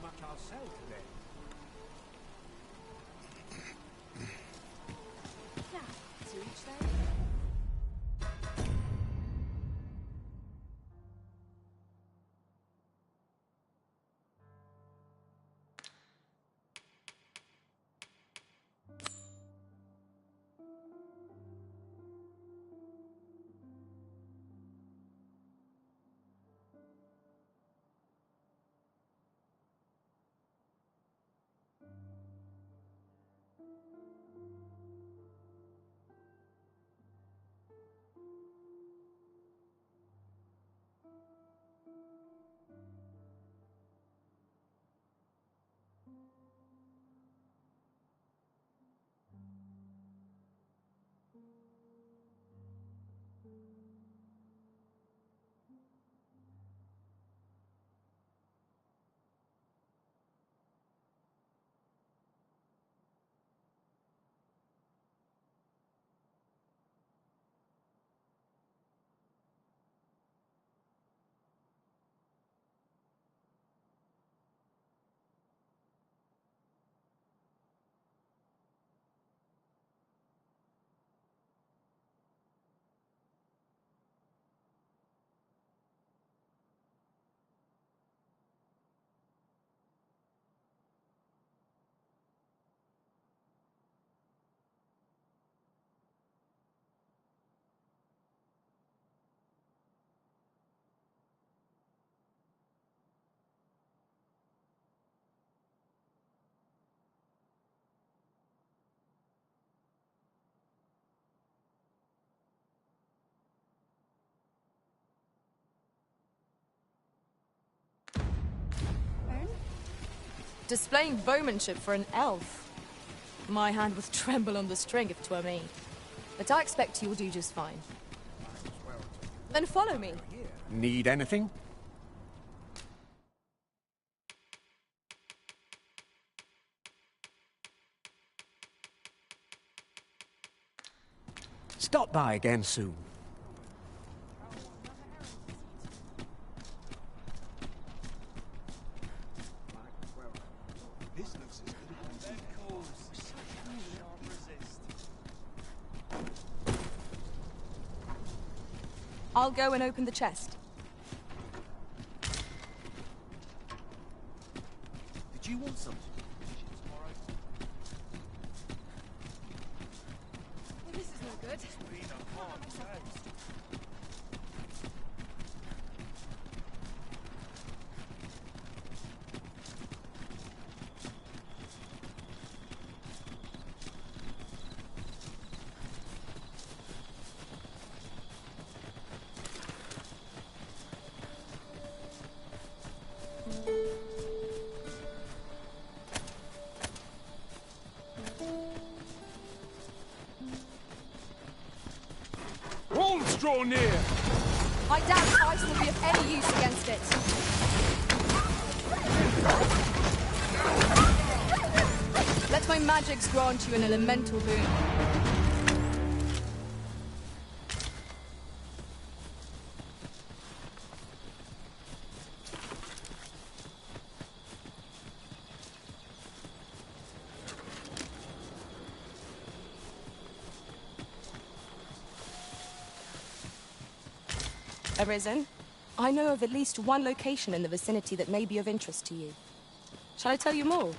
much I'll sell today. Now, to each their own. Displaying bowmanship for an elf. My hand would tremble on the string if 'twere me. But I expect you'll do just fine. Then follow me. Need anything? Stop by again soon. I'll go and open the chest. Did you want something? Well, this is no good. Draw near! I doubt ice will be of any use against it. Let my magics grant you an elemental boon. Arisen, I know of at least one location in the vicinity that may be of interest to you. Shall I tell you more?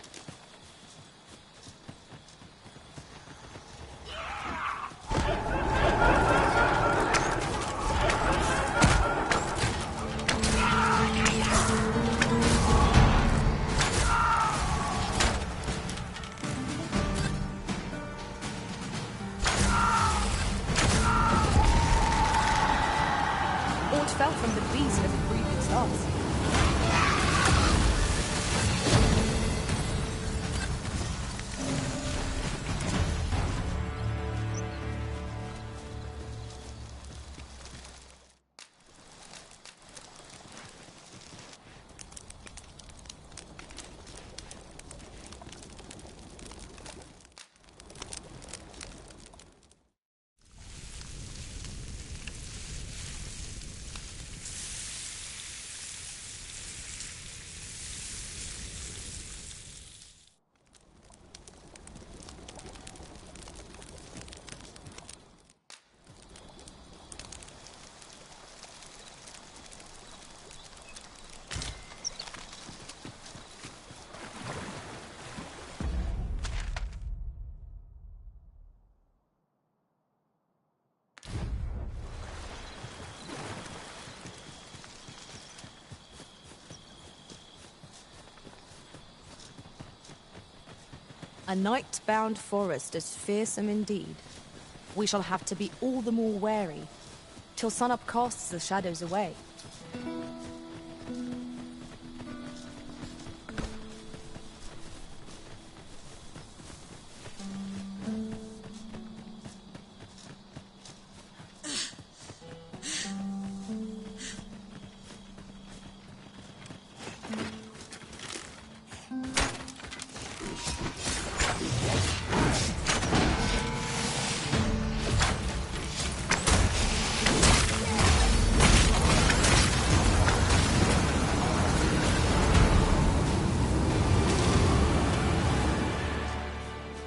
Fell from the beast of the previous loss. A night-bound forest is fearsome indeed. We shall have to be all the more wary, till sunup casts the shadows away.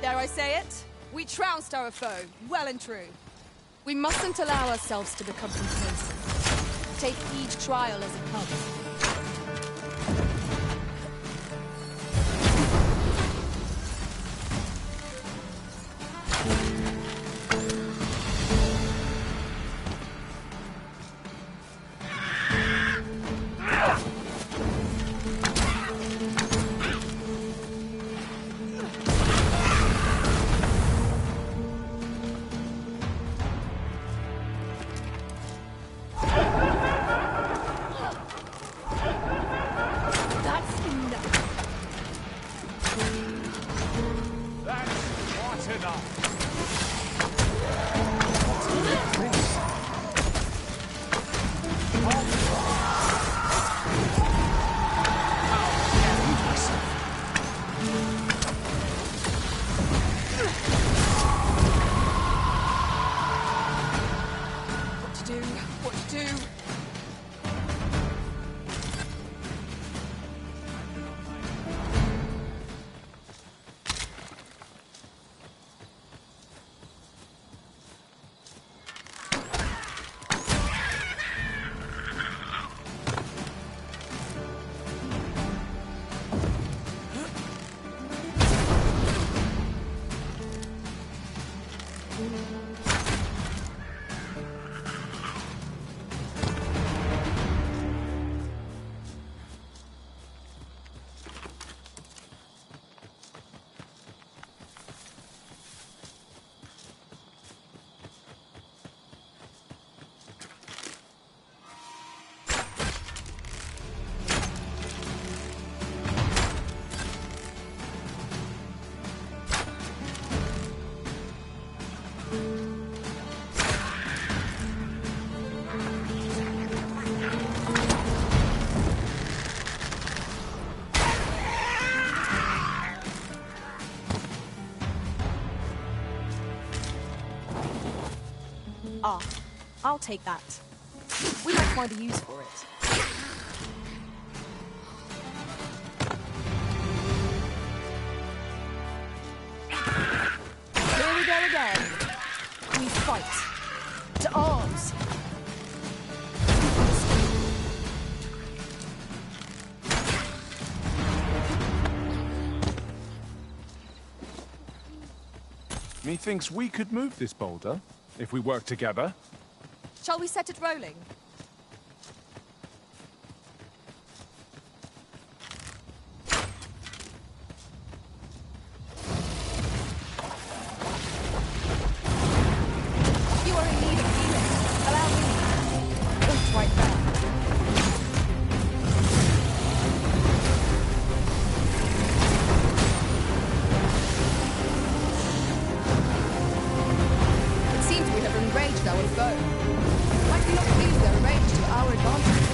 Dare I say it? We trounced our foe, well and true. We mustn't allow ourselves to become complacent. Take each trial as it comes. Ah, I'll take that. We might find a use for it. Here we go again. We fight. To arms. Methinks we could move this boulder, if we work together. Shall we set it rolling? You are in need of healing. Allow me. It's right there. It seems we have enraged our foe. Might we not use their rage to our advantage?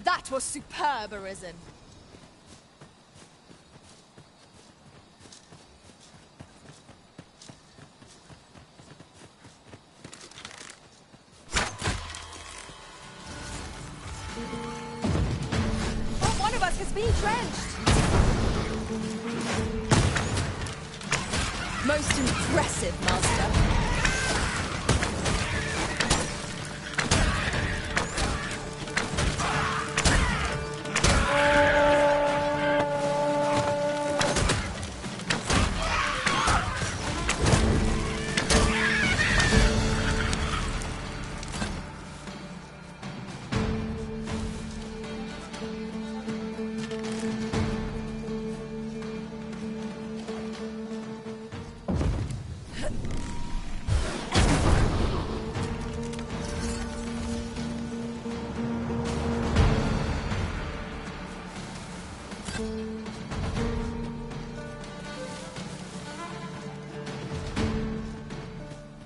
That was superb, Arisen. One of us has been drenched. Most impressive, Master.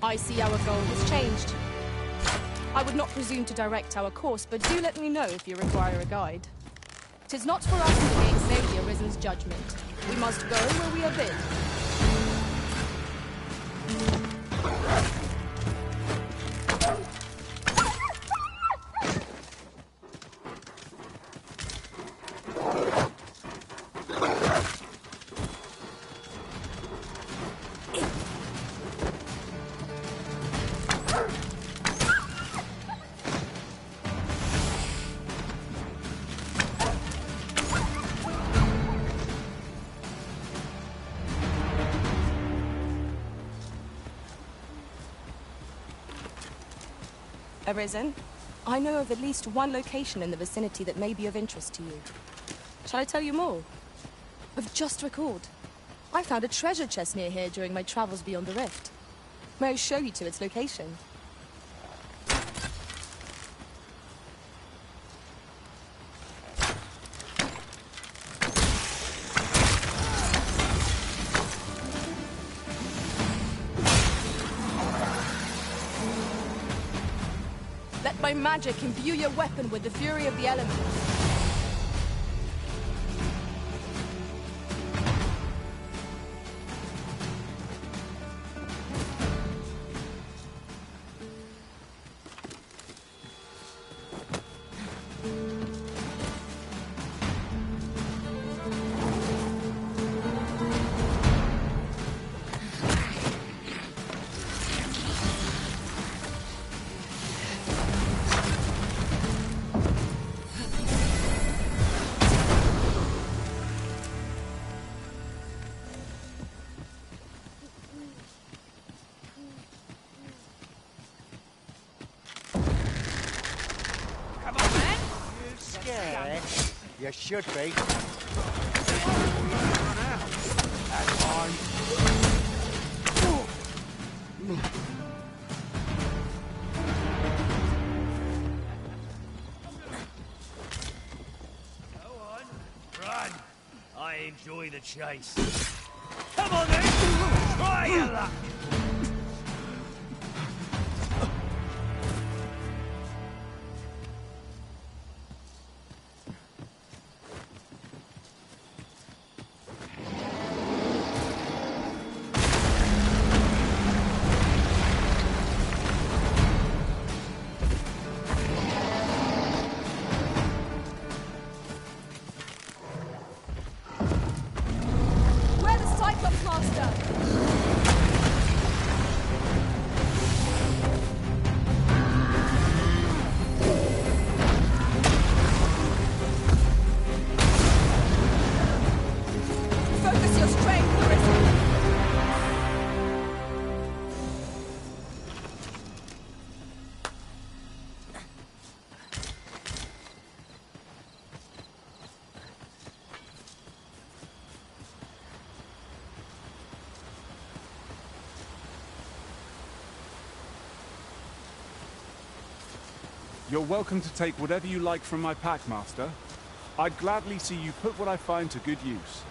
I see our goal has changed. I would not presume to direct our course, but do let me know if you require a guide. 'Tis not for us to gainsay the Arisen's judgment. We must go where we are bid. Arisen, I know of at least one location in the vicinity that may be of interest to you. Shall I tell you more? I've just recalled. I found a treasure chest near here during my travels beyond the rift. May I show you to its location? Let my magic imbue your weapon with the fury of the elements. Scared? You should be. Run! I enjoy the chase. Come on then! Try your luck! Where the Cyclops Master? Focus your strength, Arisen. You're welcome to take whatever you like from my pack, Master. I'd gladly see you put what I find to good use.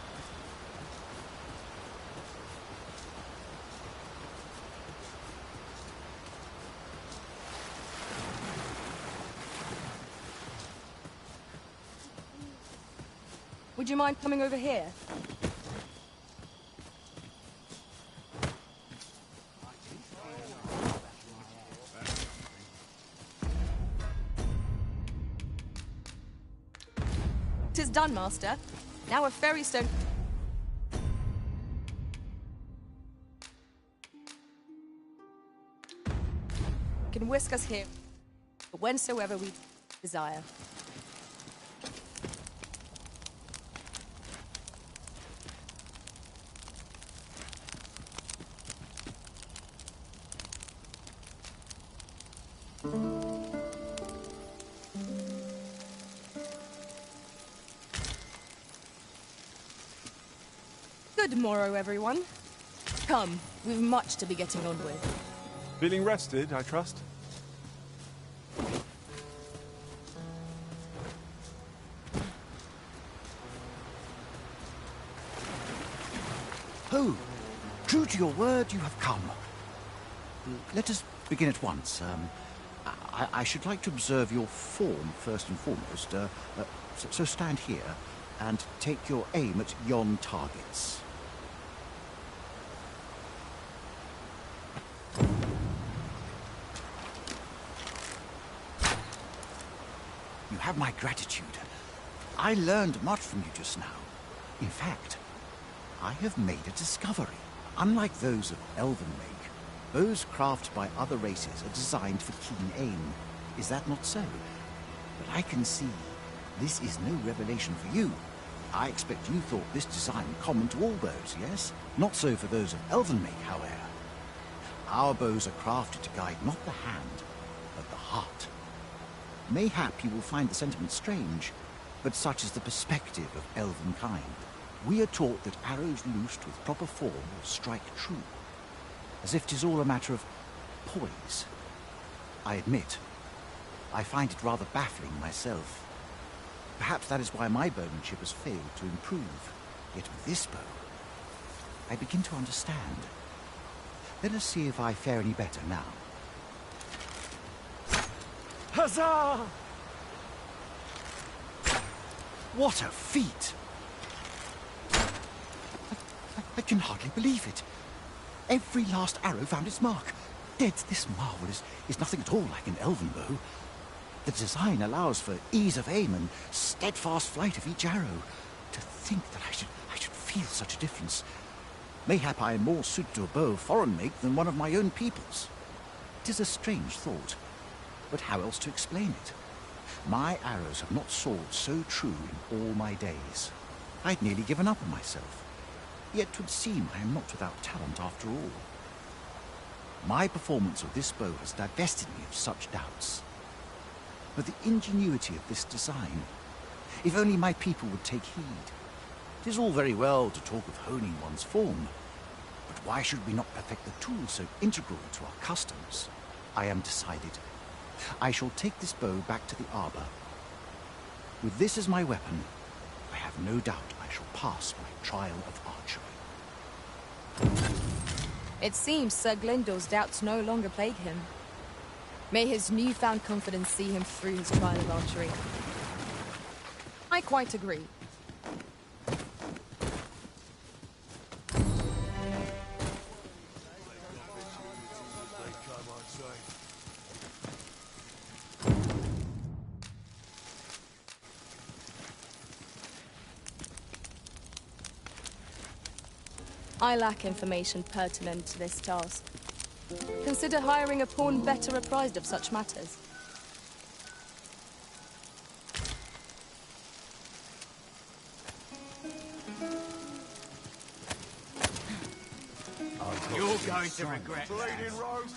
Would you mind coming over here? Tis done, Master. Now a fairy stone can whisk us here whensoever we desire. Good morrow, everyone. Come, we've much to be getting on with. Feeling rested, I trust? So, true to your word, you have come. Let us begin at once. I should like to observe your form first and foremost. So stand here and take your aim at yon targets. You have my gratitude. I learned much from you just now. In fact, I have made a discovery. Unlike those of elven make, bows crafted by other races are designed for keen aim. Is that not so? But I can see this is no revelation for you. I expect you thought this design common to all bows, yes? Not so for those of elven make, however. Our bows are crafted to guide not the hand, but the heart. Mayhap you will find the sentiment strange, but such is the perspective of elven kind. We are taught that arrows loosed with proper form will strike true, as if 'tis all a matter of poise. I admit, I find it rather baffling myself. Perhaps that is why my bowmanship has failed to improve. Yet with this bow, I begin to understand. Let us see if I fare any better now. Huzzah! What a feat! I can hardly believe it. Every last arrow found its mark. Yet this marvel is nothing at all like an elven bow. The design allows for ease of aim and steadfast flight of each arrow. To think that I should feel such a difference. Mayhap I am more suited to a bow of foreign make than one of my own people's. It is a strange thought, but how else to explain it? My arrows have not soared so true in all my days. I'd nearly given up on myself. Yet 'twould seem I am not without talent after all. My performance of this bow has divested me of such doubts. But the ingenuity of this design, if only my people would take heed. It is all very well to talk of honing one's form, but why should we not perfect the tool so integral to our customs? I am decided. I shall take this bow back to the arbor. With this as my weapon, I have no doubt I shall pass my trial of archery. It seems Sir Glyndor's doubts no longer plague him. May his newfound confidence see him through his trial of archery. I quite agree. I lack information pertinent to this task. Consider hiring a pawn better apprised of such matters. You're going to regret that. Bleeding rogue!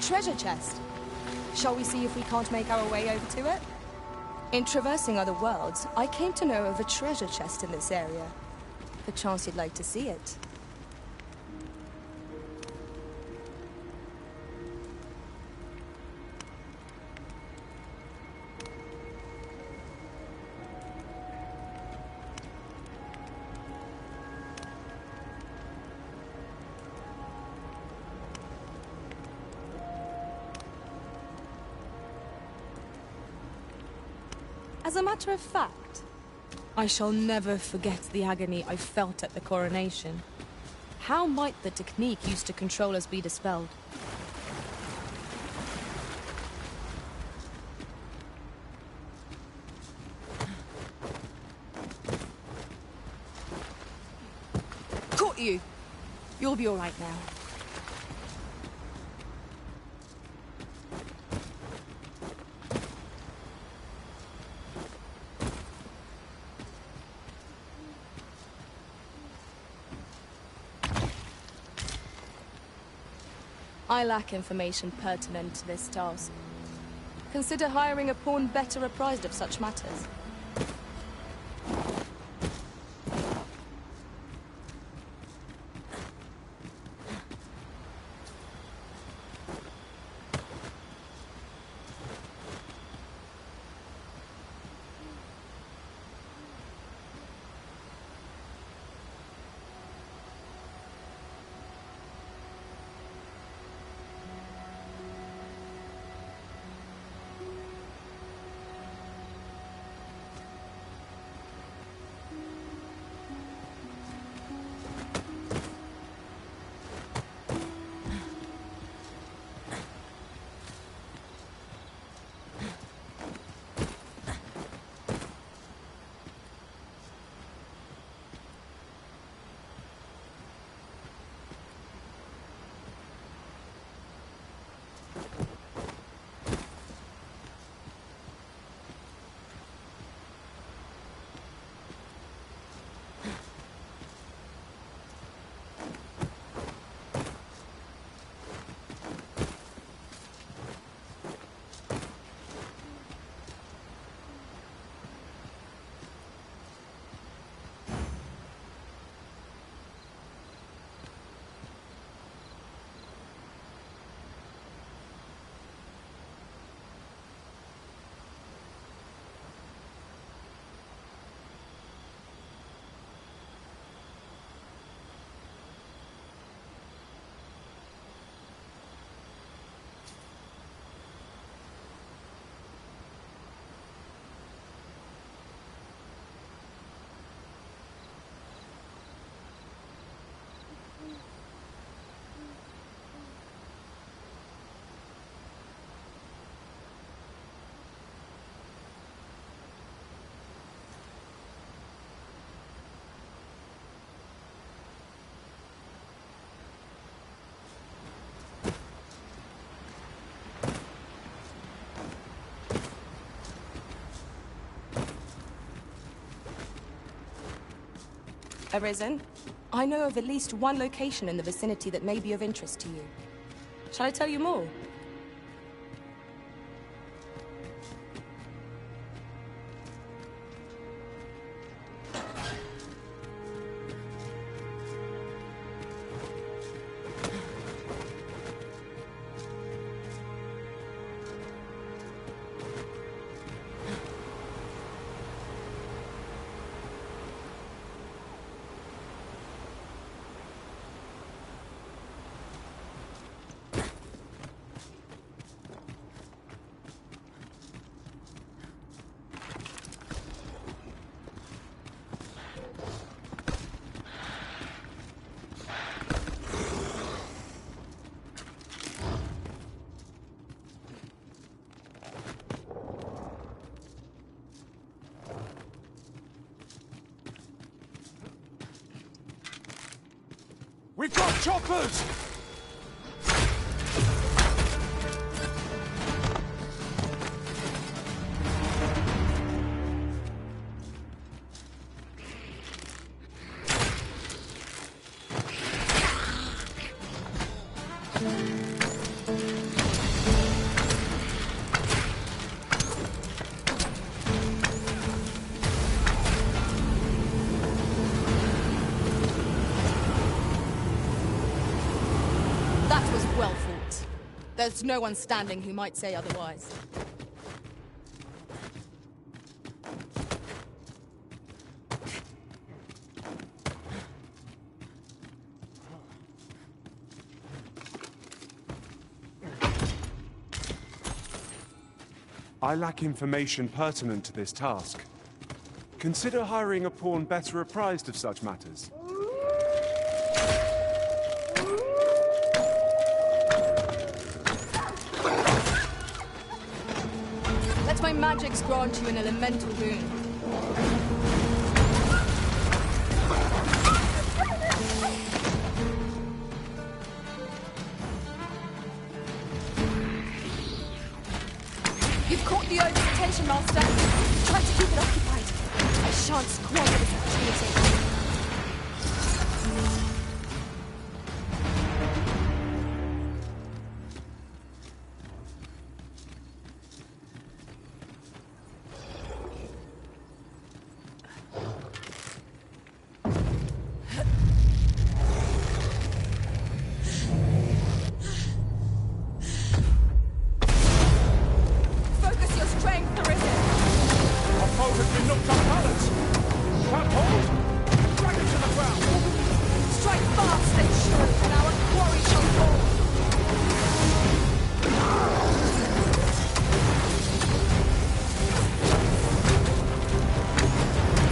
Treasure chest. Shall we see if we can't make our way over to it? In traversing other worlds, I came to know of a treasure chest in this area. Perchance you'd like to see it. As a matter of fact, I shall never forget the agony I felt at the coronation. How might the technique used to control us be dispelled? you. You'll be all right now. I lack information pertinent to this task. Consider hiring a pawn better apprised of such matters. Arisen, I know of at least one location in the vicinity that may be of interest to you. Shall I tell you more? We've got choppers! There's no one standing who might say otherwise. I lack information pertinent to this task. Consider hiring a pawn better apprised of such matters. Let my magics grant you an elemental boon. You've caught the ogre's attention, Master. Try to keep it occupied. I shan't squander this opportunity. Focus your strength, Arisen. Our foe has been knocked off balance. Can't hold. Drag him to the ground. Strike fast and surely, and our quarry shall fall.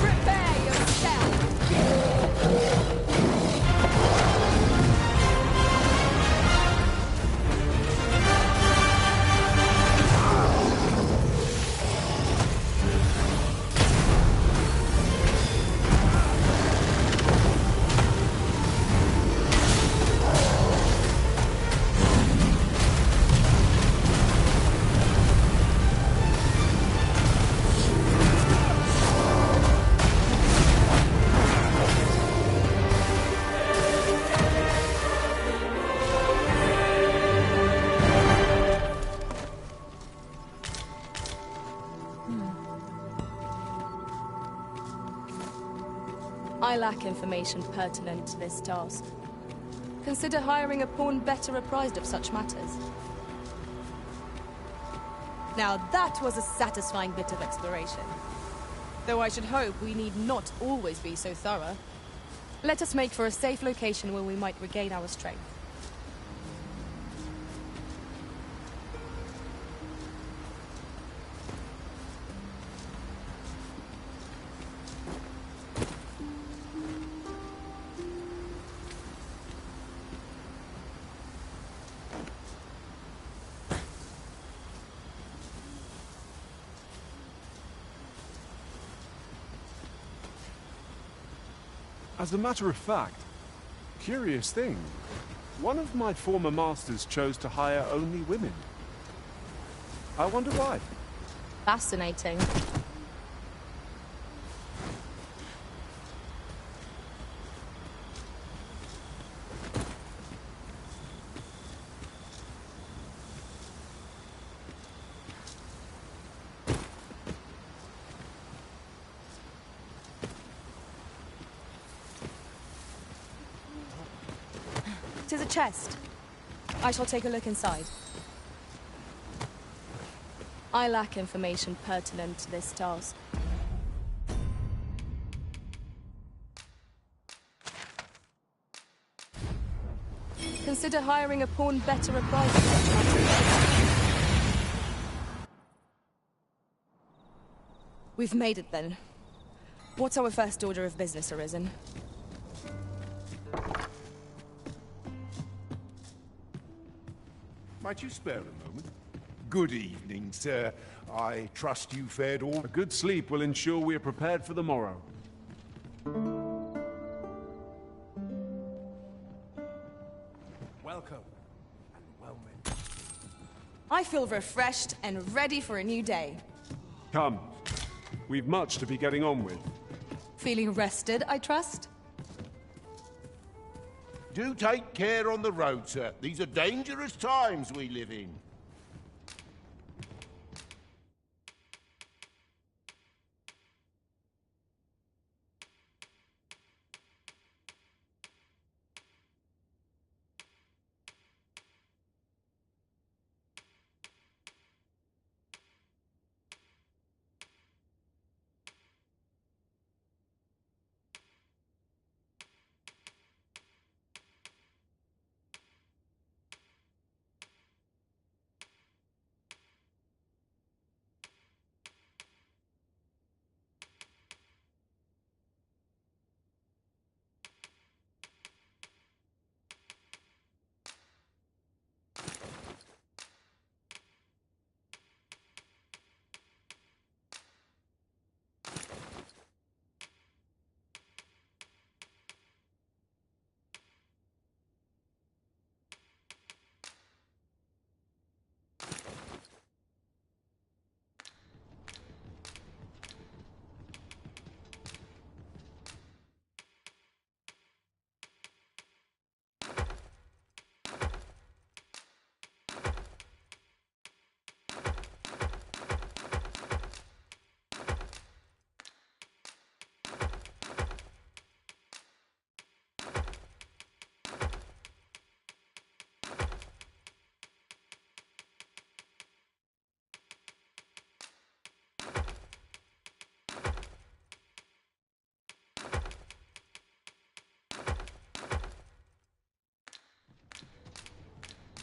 Prepare yourself. I lack information pertinent to this task. Consider hiring a pawn better apprised of such matters. Now that was a satisfying bit of exploration. Though I should hope we need not always be so thorough. Let us make for a safe location where we might regain our strength. As a matter of fact, curious thing, one of my former masters chose to hire only women. I wonder why. Fascinating. Tis a chest. I shall take a look inside. I lack information pertinent to this task. Consider hiring a pawn better apprised of such matters. We've made it then. What's our first order of business, Arisen? Might you spare a moment? Good evening, sir. I trust you fared all... A good sleep will ensure we are prepared for the morrow. Welcome and well met. I feel refreshed and ready for a new day. Come. We've much to be getting on with. Feeling rested, I trust? Do take care on the road, sir. These are dangerous times we live in.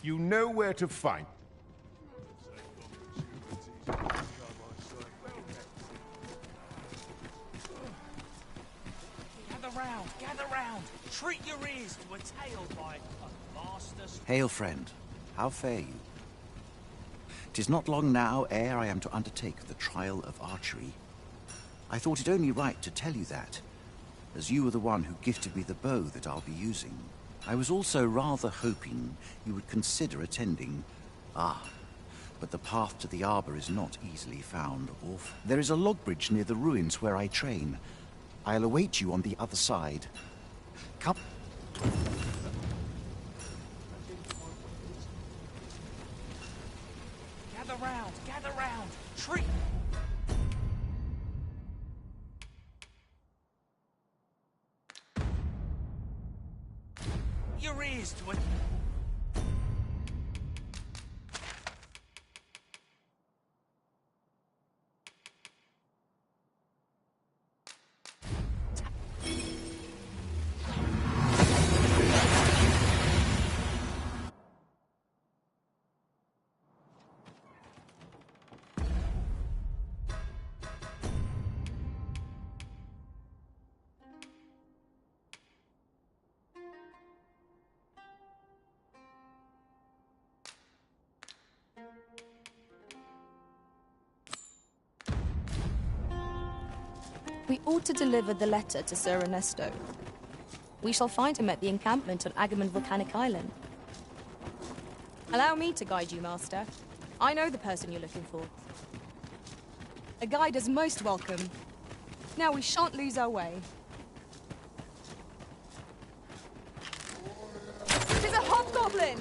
You know where to find. Gather round. Treat your ears to a tale by a master. Hail, friend. How fare you? 'Tis not long now ere I am to undertake the trial of archery. I thought it only right to tell you that, as you were the one who gifted me the bow that I'll be using. I was also rather hoping you would consider attending. But the path to the arbor is not easily found. There is a log bridge near the ruins where I train. I'll await you on the other side. Come. Gather round. Treat. Your ears to a... We ought to deliver the letter to Sir Ernesto. We shall find him at the encampment on Agamemnon Volcanic Island. Allow me to guide you, Master. I know the person you're looking for. A guide is most welcome. Now we shan't lose our way. It is a hobgoblin!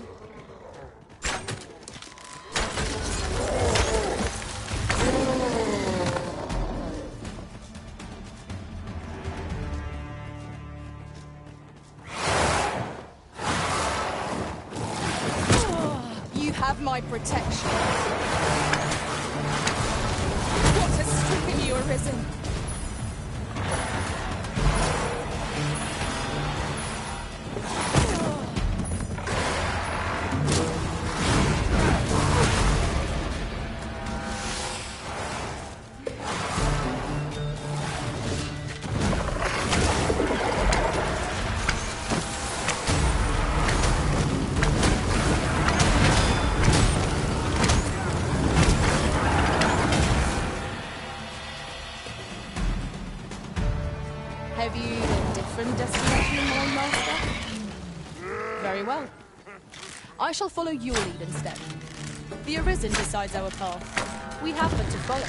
Have my protection. What has stricken you, Arisen? Have you a different destination in mind, Master? Very well. I shall follow your lead instead. The Arisen decides our path. We have but to follow.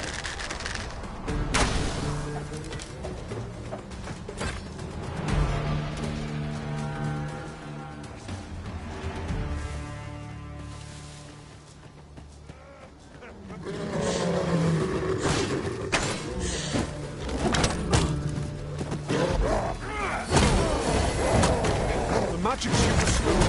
Magic super stone.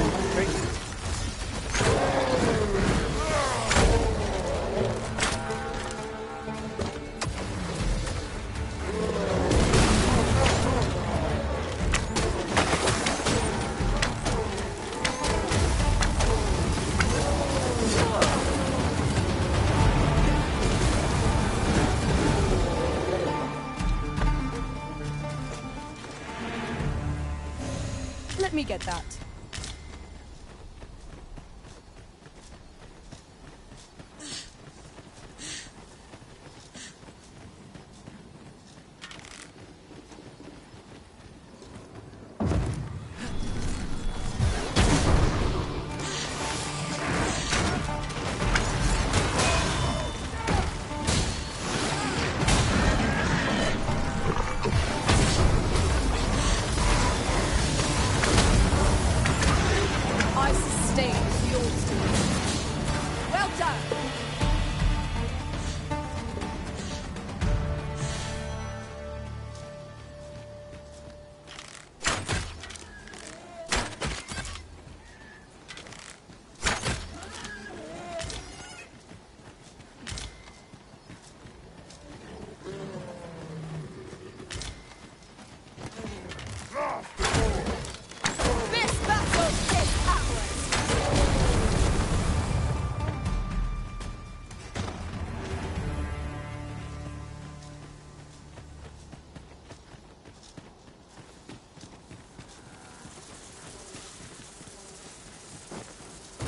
Let me get that.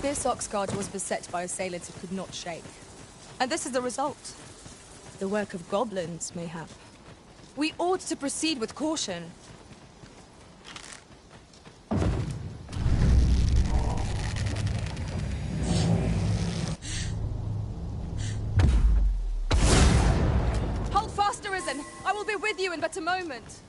This Oxguard was beset by assailants it could not shake. And this is the result. The work of goblins, mayhap. We ought to proceed with caution. Hold fast, Arisen! I will be with you in but a moment.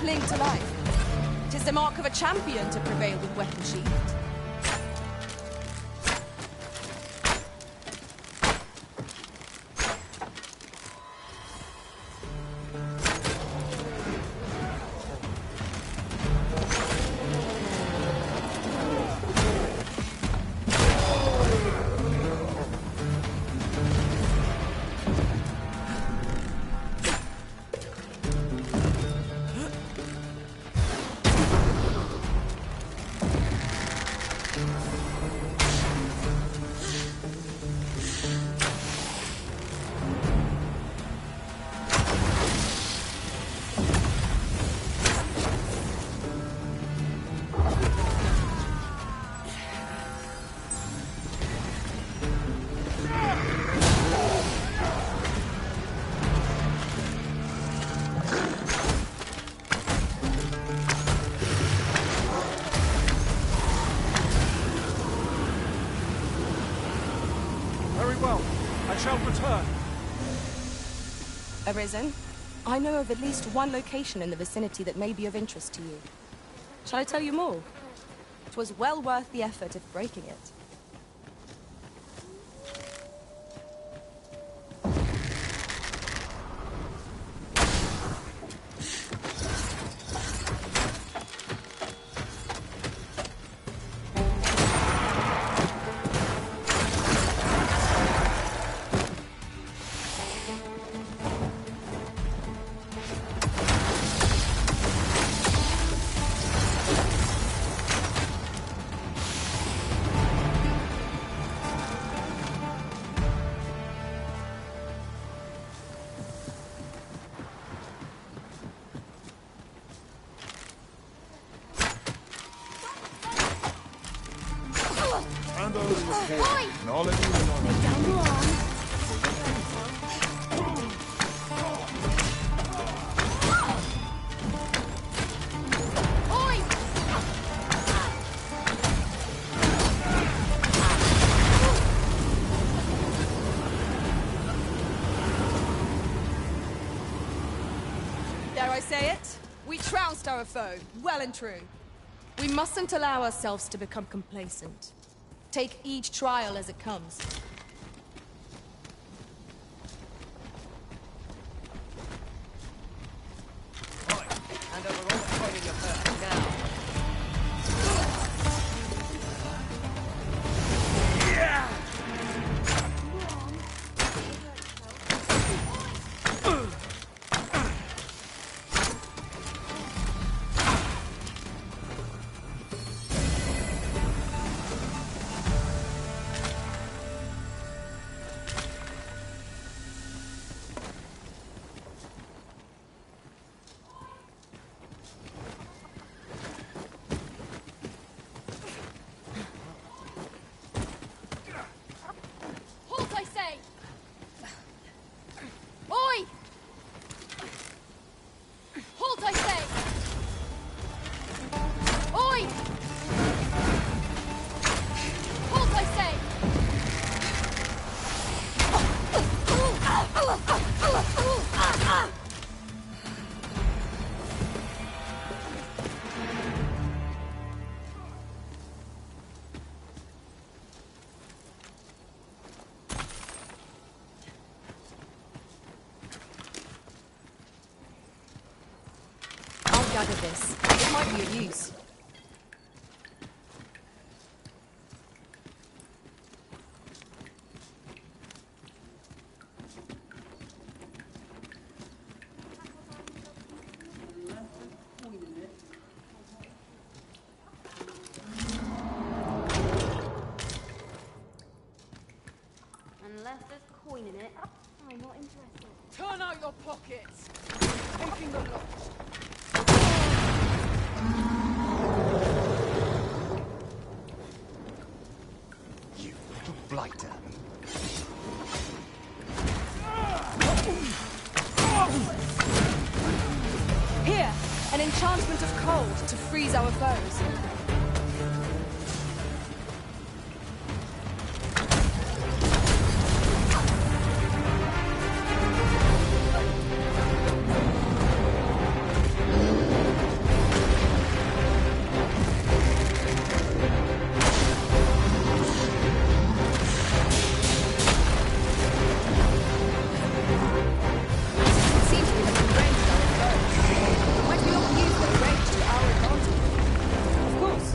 Cling to life. It is the mark of a champion to prevail with weapon sheathed. Arisen, I know of at least one location in the vicinity that may be of interest to you. Shall I tell you more? It was well worth the effort of breaking it. care. And I'll let you in on it. Down the line. Dare I say it? We trounced our foe, well and true. We mustn't allow ourselves to become complacent. Take each trial as it comes. Hand over all the coin in your purse, now. Halt, I say! Oi! Halt, I say! Oi! Halt, I say! I'll gather this. It might be of use. Unless there's coin in it, I'm not interested. Turn out your pockets! Taking the lot. You little blighter. Here, an enchantment of cold to freeze our foes. Seems we have arranged our foes. Might we not use their range to our advantage? Of course.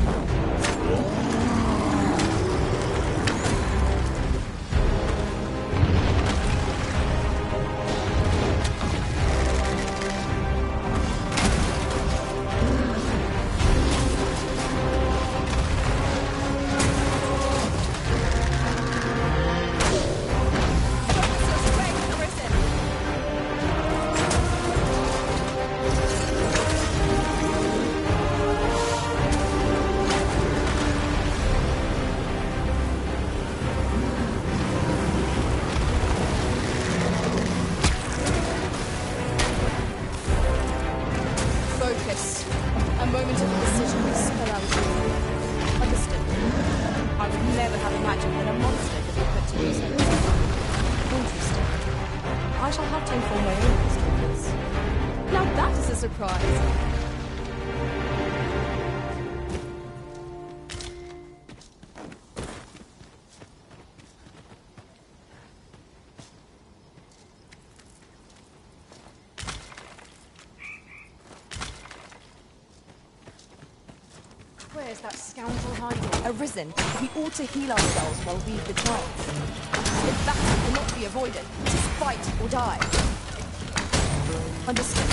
Focus your strength, Arisen! Focus. A moment of decision will spell out all. Understood. I would never have imagined that a monster could be put to use like this. Interesting. I shall have to inform my own customers. Now that is a surprise. Where's that scoundrel hiding? Arisen, we ought to heal ourselves while we've the chance. If battle cannot be avoided, it is fight or die. Understood.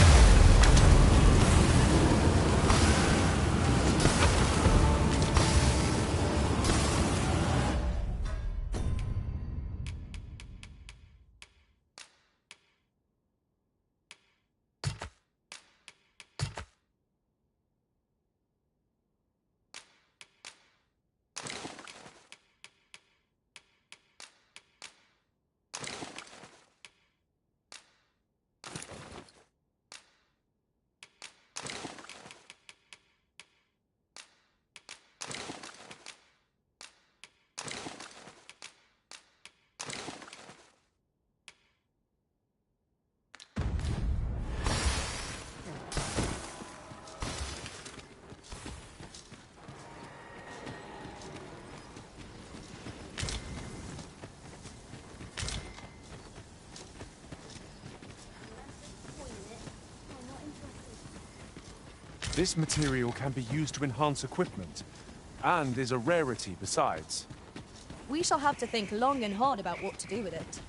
This material can be used to enhance equipment, and is a rarity besides. We shall have to think long and hard about what to do with it.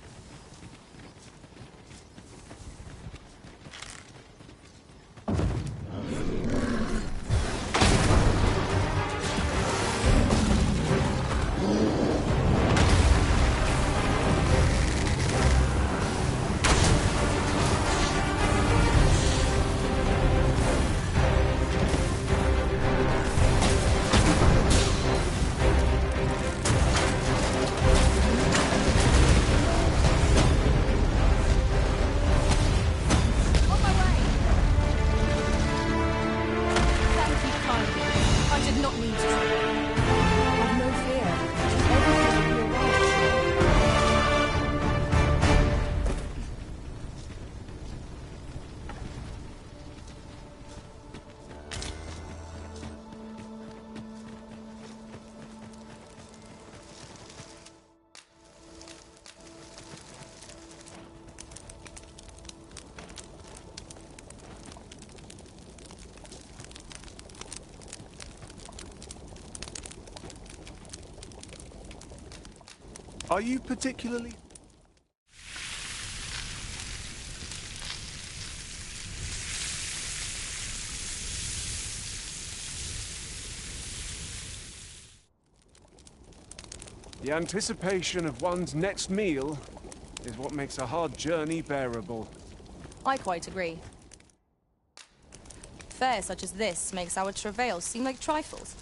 Are you particularly... The anticipation of one's next meal is what makes a hard journey bearable. I quite agree. Fare such as this makes our travails seem like trifles.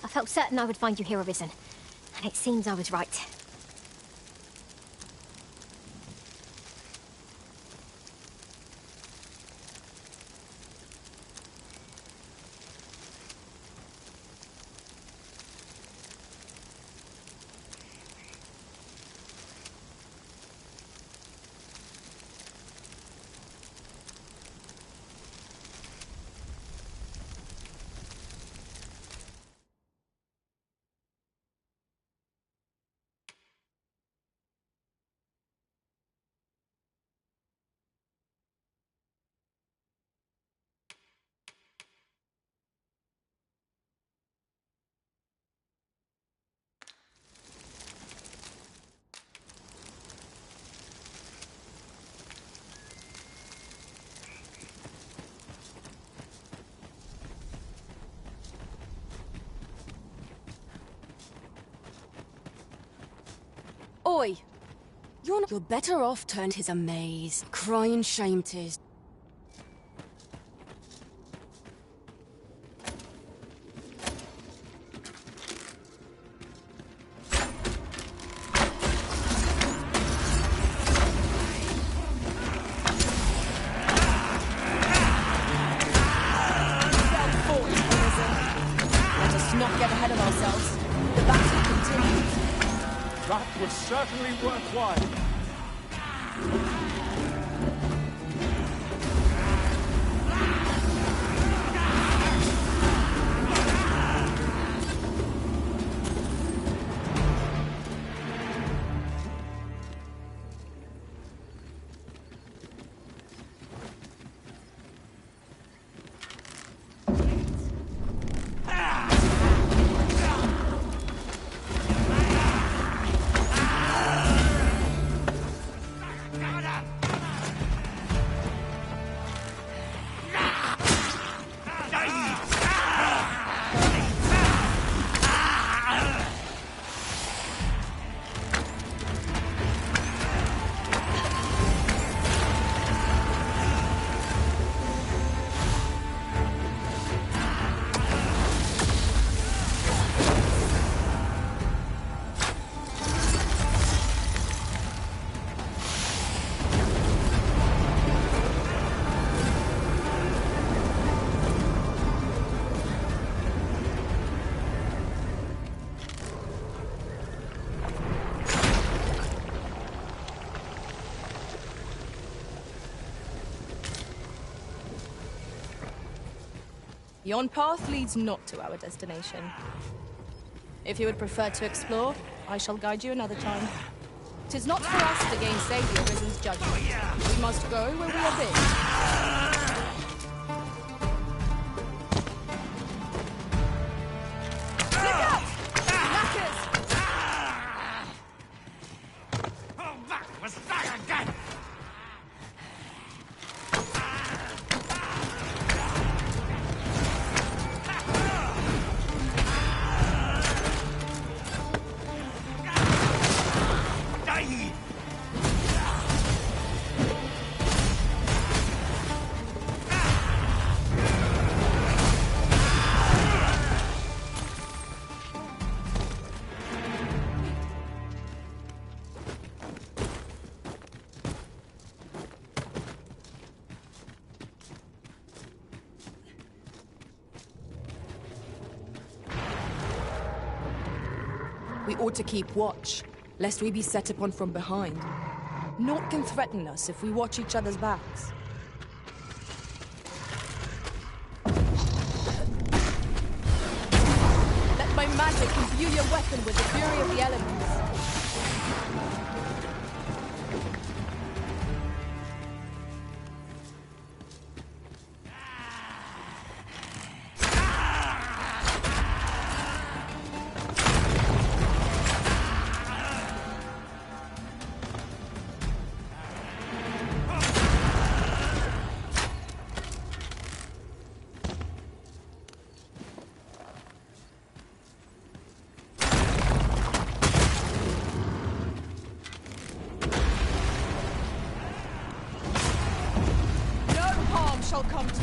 I felt certain I would find you here, Arisen. And it seems I was right. Oi! You're better off turned his amaze. Crying shame tis. Let us not get ahead of ourselves. The battle continues. That was certainly worthwhile. Yon path leads not to our destination. If you would prefer to explore, I shall guide you another time. 'Tis not for us to gainsay the Arisen's judgment. We must go where we are bid. We ought to keep watch, lest we be set upon from behind. Naught can threaten us if we watch each other's backs. Let my magic imbue your weapon with the fury of the elements. Shall come to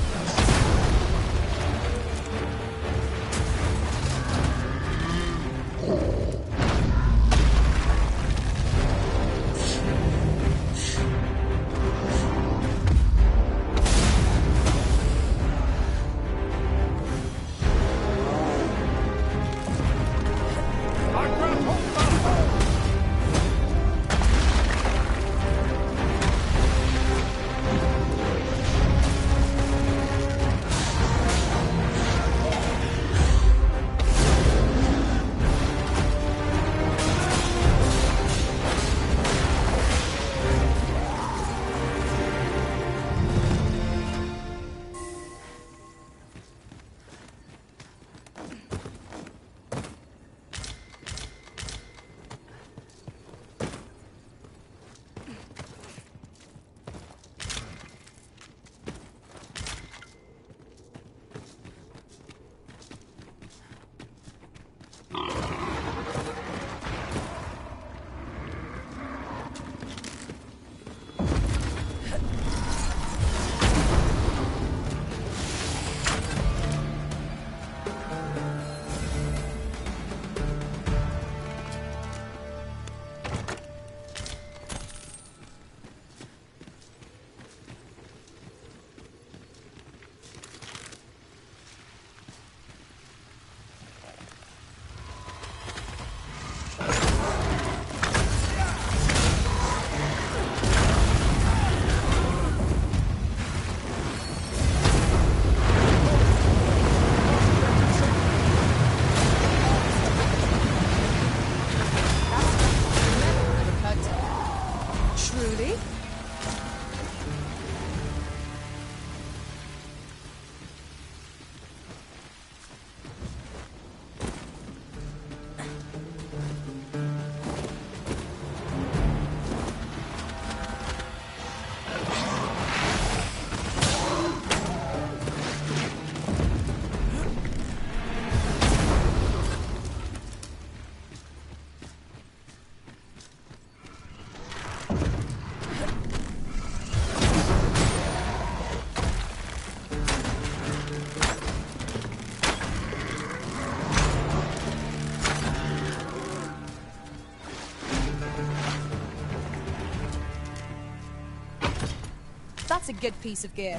That's a good piece of gear.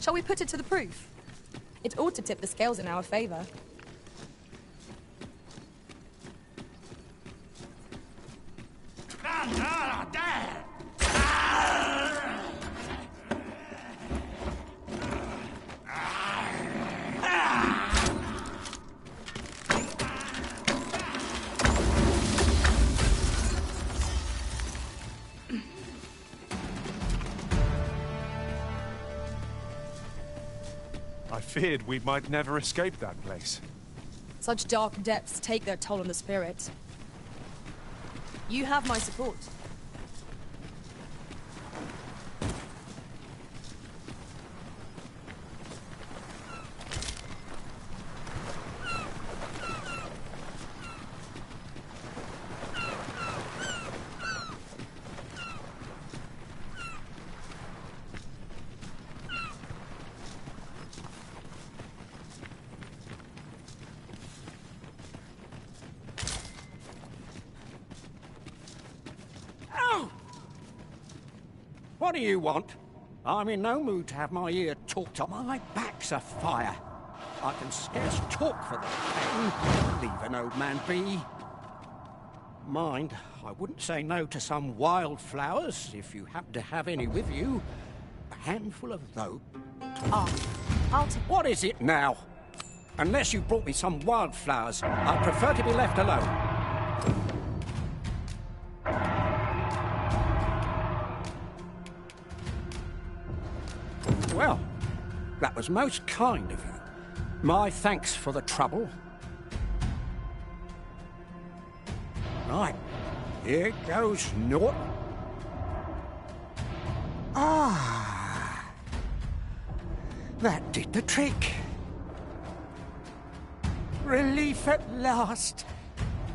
Shall we put it to the proof? It ought to tip the scales in our favor. feared we might never escape that place. Such dark depths take their toll on the spirit. You have my support. What do you want? I'm in no mood to have my ear talked to. My back's afire. I can scarce talk for the pain. Leave an old man be. Mind, I wouldn't say no to some wildflowers, if you happen to have any with you. A handful of those. I'll take... What is it now? Unless you brought me some wildflowers, I'd prefer to be left alone. Well, that was most kind of you. My thanks for the trouble. Right, here goes naught. Ah, that did the trick. Relief at last.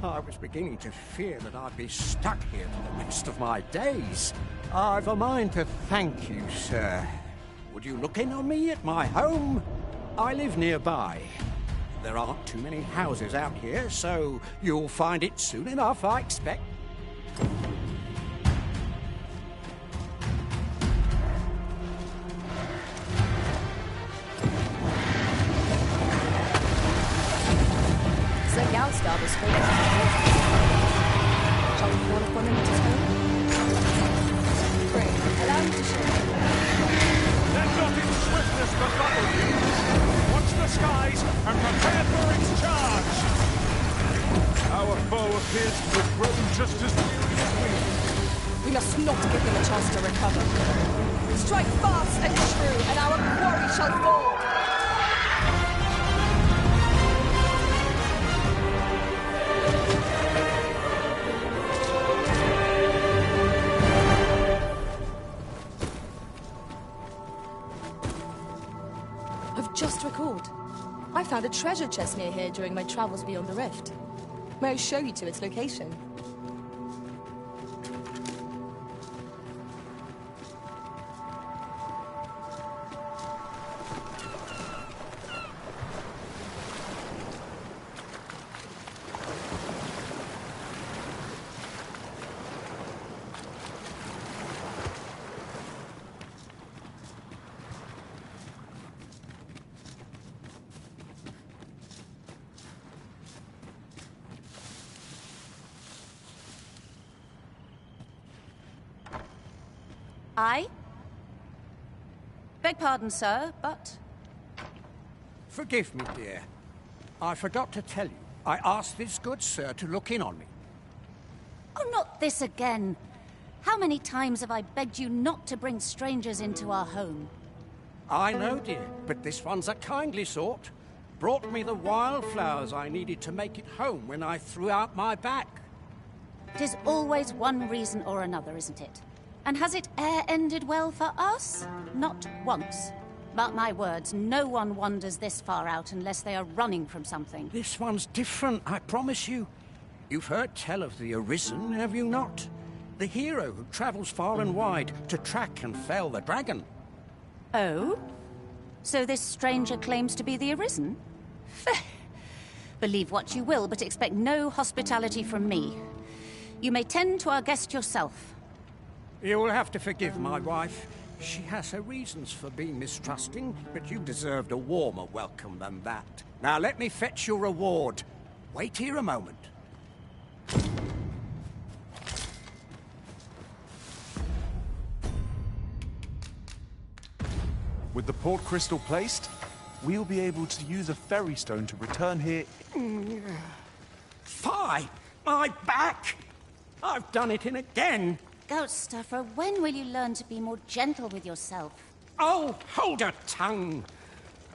I was beginning to fear that I'd be stuck here for the rest of my days. I've a mind to thank you, sir. Would you look in on me at my home? I live nearby. There aren't too many houses out here, so you'll find it soon enough, I expect. Sir Galstar was spoken to. Shall we call upon him at his home? Pray, allow me to show you. Let not its swiftness befuddle you. Watch the skies and prepare for its charge. Our foe appears to have grown just as weary as we. We must not give him a chance to recover. Strike fast and true, and our quarry shall fall. I've just recalled. I found a treasure chest near here during my travels beyond the rift. May I show you to its location? I? Beg pardon, sir, but... Forgive me, dear. I forgot to tell you. I asked this good sir to look in on me. Oh, not this again. How many times have I begged you not to bring strangers into our home? I know, dear, but this one's a kindly sort. Brought me the wildflowers I needed to make it home when I threw out my back. 'Tis always one reason or another, isn't it? And has it e'er ended well for us? Not once. Mark my words, no one wanders this far out unless they are running from something. This one's different, I promise you. You've heard tell of the Arisen, have you not? The hero who travels far and wide to track and fell the dragon. Oh? So this stranger claims to be the Arisen? Believe what you will, but expect no hospitality from me. You may tend to our guest yourself. You will have to forgive my wife. She has her reasons for being mistrusting, but you deserved a warmer welcome than that. Now let me fetch your reward. Wait here a moment. With the port crystal placed, we'll be able to use a ferry stone to return here. Fie! My back! I've done it in again! Goat stuffer, when will you learn to be more gentle with yourself? Oh, hold your tongue!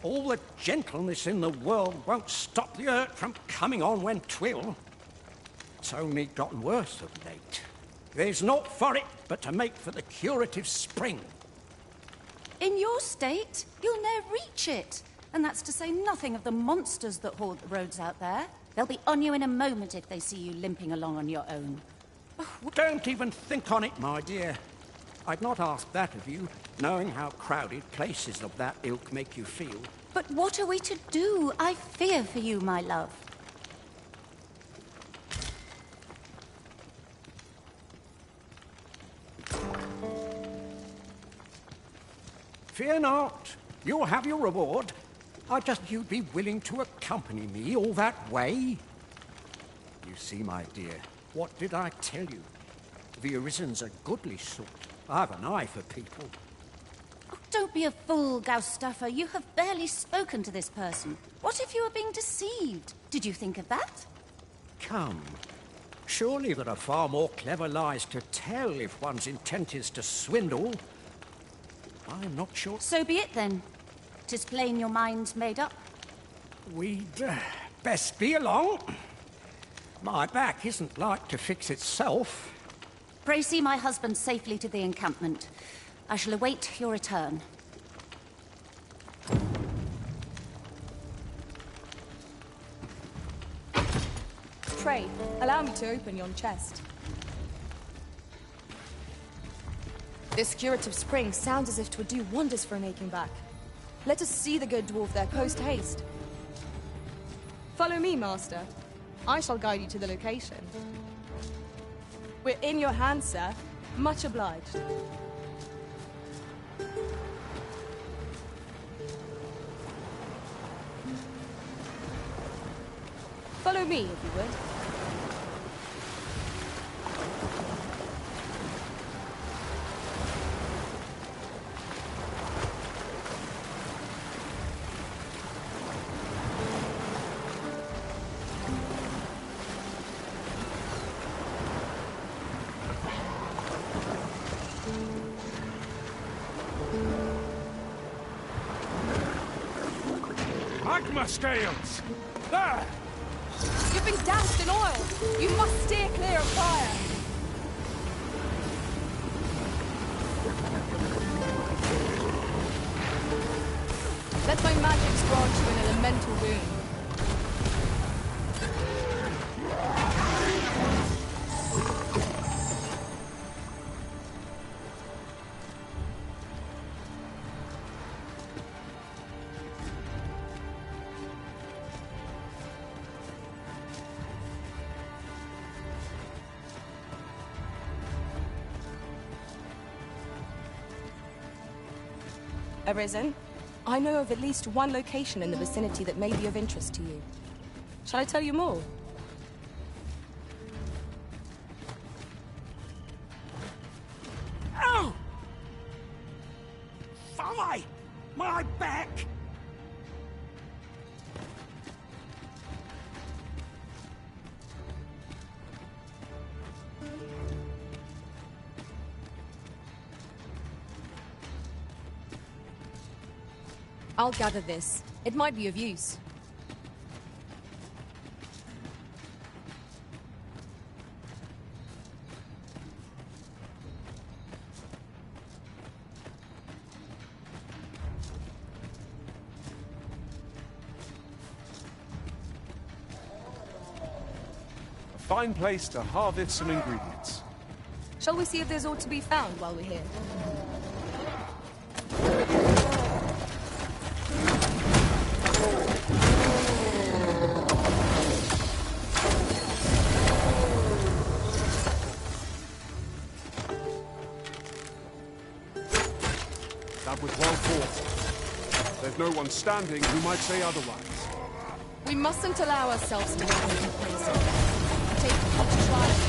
All the gentleness in the world won't stop the hurt from coming on when 'twill. It's only gotten worse of late. There's naught for it but to make for the curative spring. In your state, you'll ne'er reach it. And that's to say nothing of the monsters that haunt the roads out there. They'll be on you in a moment if they see you limping along on your own. Don't even think on it, my dear. I'd not ask that of you, knowing how crowded places of that ilk make you feel. But what are we to do? I fear for you, my love. Fear not. You'll have your reward. I just you'd be willing to accompany me all that way. You see, my dear, what did I tell you? The Arisen's a goodly sort. I've an eye for people. Oh, don't be a fool, Gaustaffer. You have barely spoken to this person. What if you were being deceived? Did you think of that? Come. Surely there are far more clever lies to tell if one's intent is to swindle. I'm not sure. So be it then. 'Tis plain your mind's made up. We'd best be along. My back isn't like to fix itself. Pray see my husband safely to the encampment. I shall await your return. Pray, allow me to open yon chest. This curative spring sounds as if 'twould do wonders for making back. Let us see the good dwarf there post-haste. Follow me, master. I shall guide you to the location. We're in your hands, sir. Much obliged. Follow me, if you would. Magma scales! There! You've been doused in oil! You must steer clear of fire! Let my magics grant you an elemental wound. Arisen, I know of at least one location in the vicinity that may be of interest to you. Shall I tell you more? Ow! Fie! My back! I'll gather this. It might be of use. A fine place to harvest some ingredients. Shall we see if there's aught to be found while we're here? That was well fought. There's no one standing who might say otherwise. We mustn't allow ourselves to be complacent. Take each trial.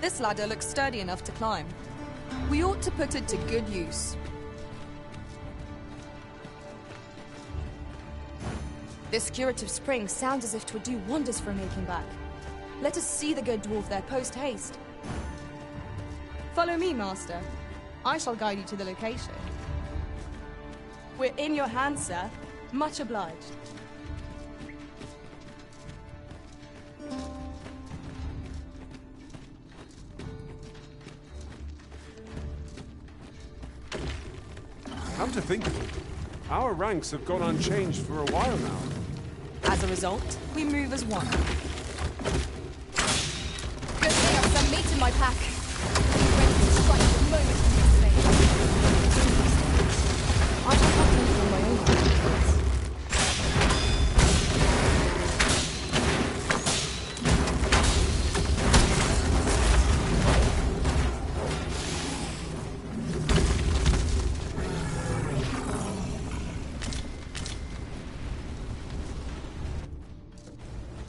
This ladder looks sturdy enough to climb. We ought to put it to good use. This curative spring sounds as if 'twould do wonders for making back. Let us see the good dwarf there post-haste. Follow me, master. I shall guide you to the location. We're in your hands, sir. Much obliged. Come to think of it, our ranks have gone unchanged for a while now. As a result, we move as one. Good thing I've some meat in my pack. Ready to strike the moment you say. I shall have to on my own actions.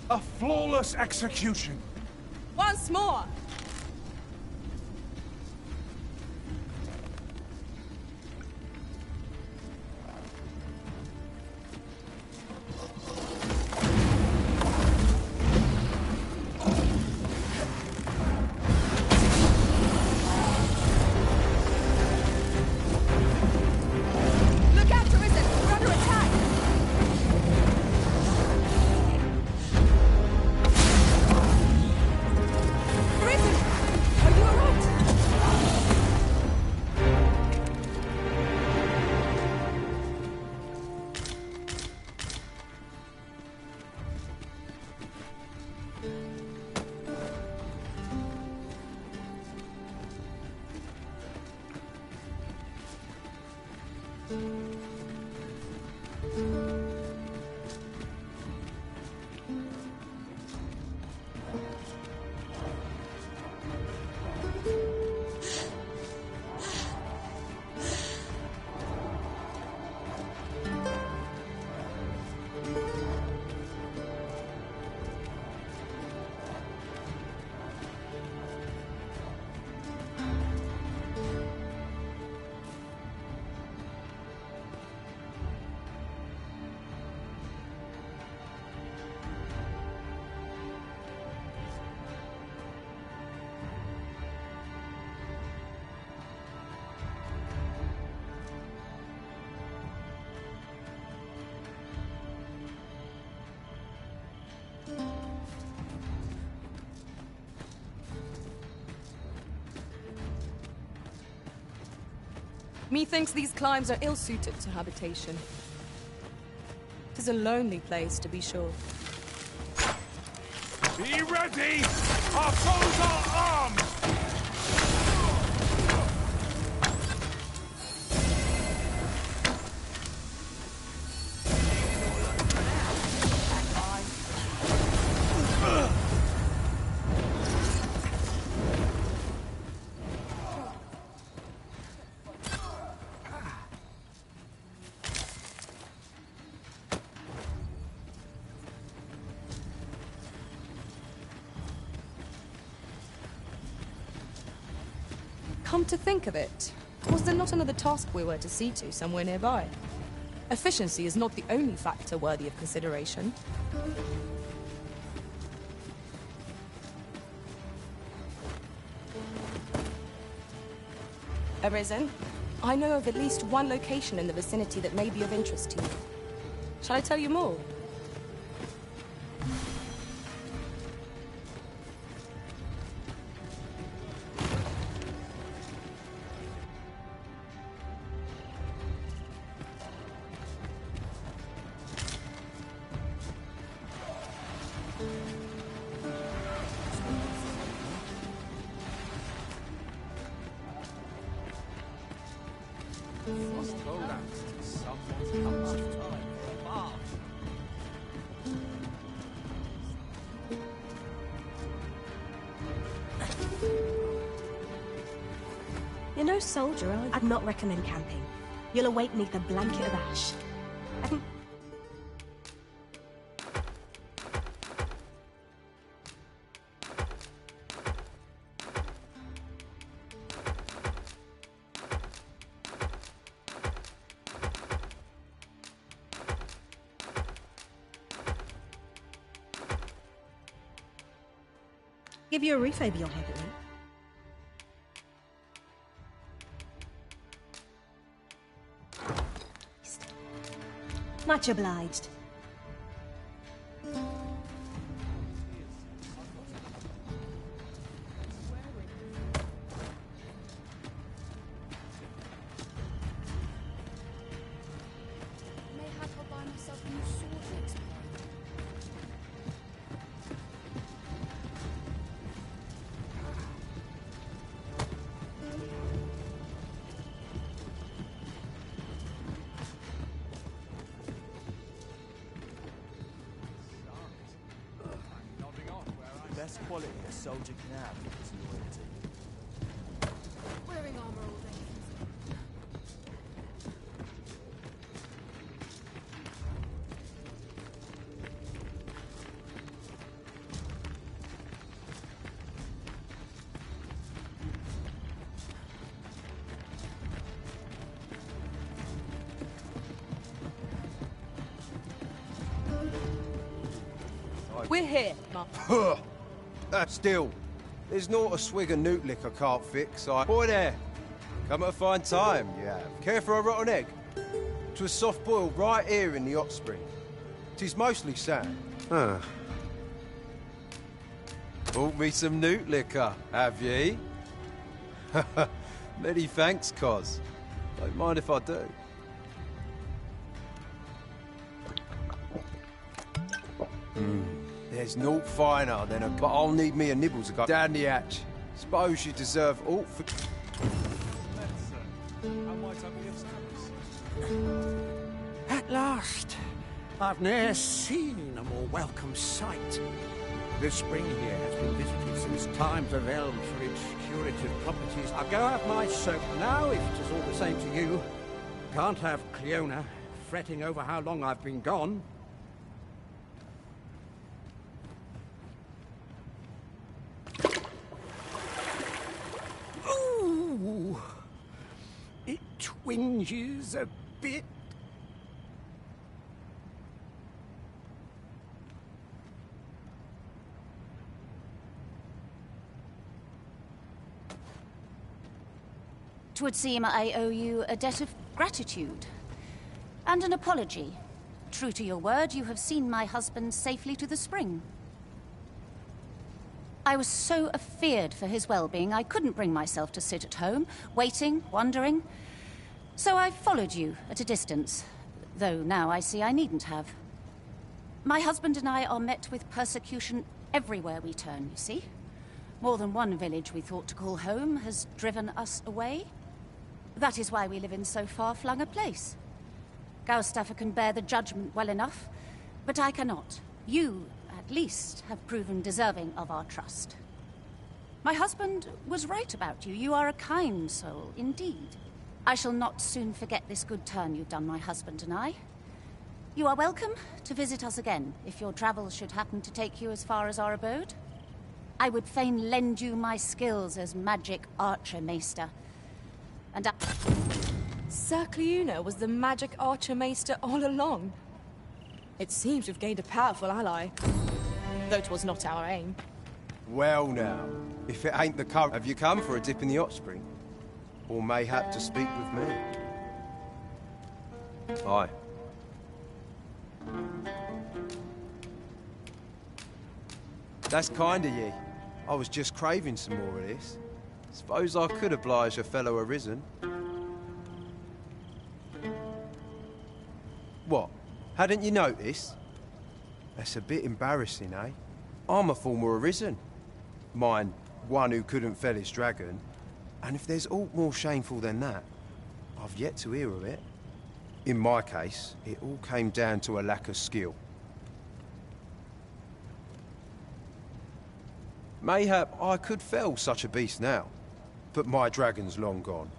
A flawless execution. Once more! Look out, Arisen! We're under attack! Arisen! Are you alright? Methinks these climbs are ill-suited to habitation. 'Tis a lonely place, to be sure. Be ready! Our foes are armed! Come to think of it, was there not another task we were to see to somewhere nearby? Efficiency is not the only factor worthy of consideration. Arisen, I know of at least one location in the vicinity that may be of interest to you. Shall I tell you more? You're no soldier, are you? I'd not recommend camping. You'll awake neath a blanket of ash. I think... Give you a refill beyond heavily. Much obliged. Best quality a soldier can have is loyalty. Wearing armor all day. We're here, Mark. Still, there's not a swig of newt lick I can't fix. Boy there, come at a fine time, you have. Care for a rotten egg? 'Twas soft boiled right here in the hot spring. 'Tis mostly sand. Bought me some newt liquor, have ye? Many thanks, Cos. Don't mind if I do. There's naught finer than a... But I'll need me a nibble to go down the hatch. Suppose you deserve aught for... At last! I've ne'er seen a more welcome sight. This spring here has been visited since times of elves for its curative properties. I'll go have my soap now, if it is all the same to you. Can't have Cleona fretting over how long I've been gone. Ooh! It twinges a bit. Twould seem I owe you a debt of gratitude. And an apology. True to your word, you have seen my husband safely to the spring. I was so afeard for his well-being, I couldn't bring myself to sit at home, waiting, wondering. So I followed you at a distance, though now I see I needn't have. My husband and I are met with persecution everywhere we turn, you see. More than one village we thought to call home has driven us away. That is why we live in so far-flung a place. Gaustaffer can bear the judgment well enough, but I cannot. You, at least, have proven deserving of our trust. My husband was right about you. You are a kind soul, indeed. I shall not soon forget this good turn you've done my husband and I. You are welcome to visit us again, if your travels should happen to take you as far as our abode. I would fain lend you my skills as magic archer maester. And Sir Cleona was the magic archer maester all along. It seems we've gained a powerful ally. Though 'twas not our aim. Well now, if it ain't the current, have you come for a dip in the hot spring? Or mayhap to speak with me? Aye. That's kind of ye. I was just craving some more of this. Suppose I could oblige a fellow arisen. What? Hadn't you noticed? That's a bit embarrassing, eh? I'm a former arisen. Mind, one who couldn't fell his dragon. And if there's aught more shameful than that, I've yet to hear of it. In my case, it all came down to a lack of skill. Mayhap I could fell such a beast now, but my dragon's long gone.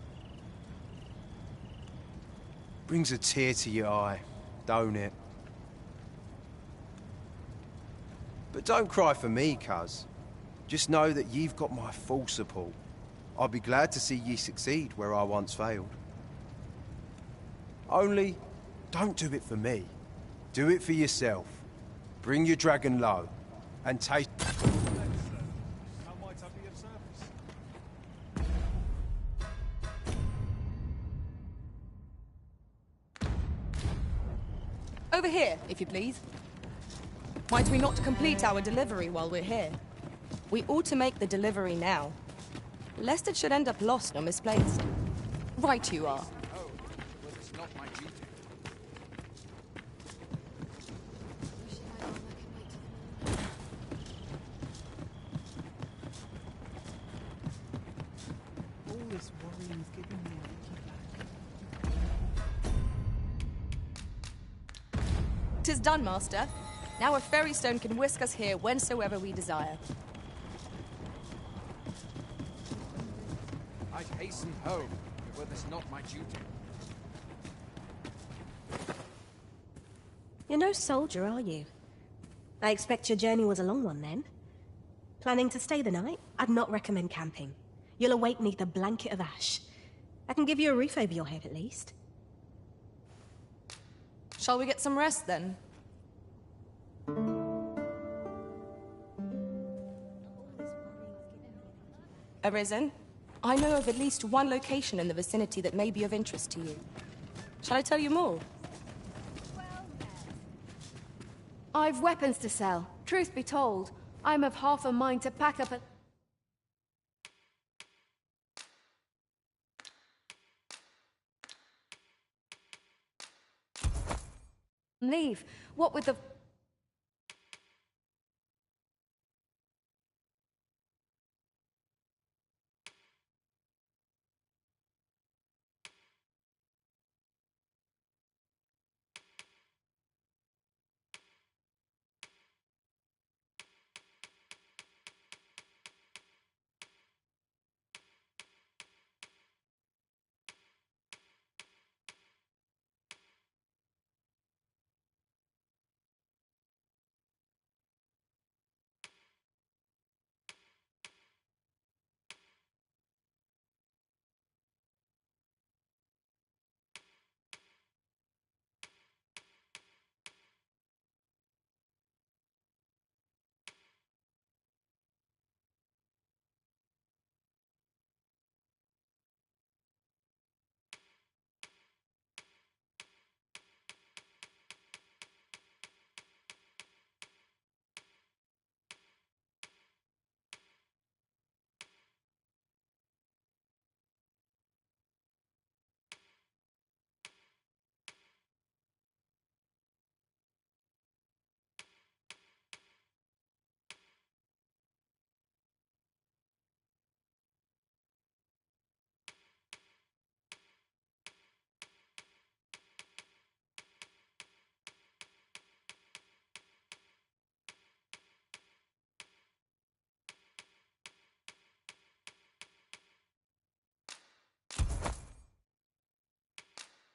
Brings a tear to your eye, don't it? But don't cry for me, cuz. Just know that you've got my full support. I'll be glad to see ye succeed where I once failed. Only, don't do it for me. Do it for yourself. Bring your dragon low, and taste... Over here, if you please. Might we not complete our delivery while we're here? We ought to make the delivery now, lest it should end up lost or misplaced. Right you are. Oh, well, it's not my duty. All this worrying is giving me a leaky back. 'Tis done, Master. Now a fairy stone can whisk us here whensoever we desire. I'd hasten home, were this not my duty. You're no soldier, are you? I expect your journey was a long one then. Planning to stay the night? I'd not recommend camping. You'll awake neath a blanket of ash. I can give you a roof over your head at least. Shall we get some rest then? Arisen, I know of at least one location in the vicinity that may be of interest to you. Shall I tell you more? I've weapons to sell. Truth be told, I'm of half a mind to pack up and leave. What with the...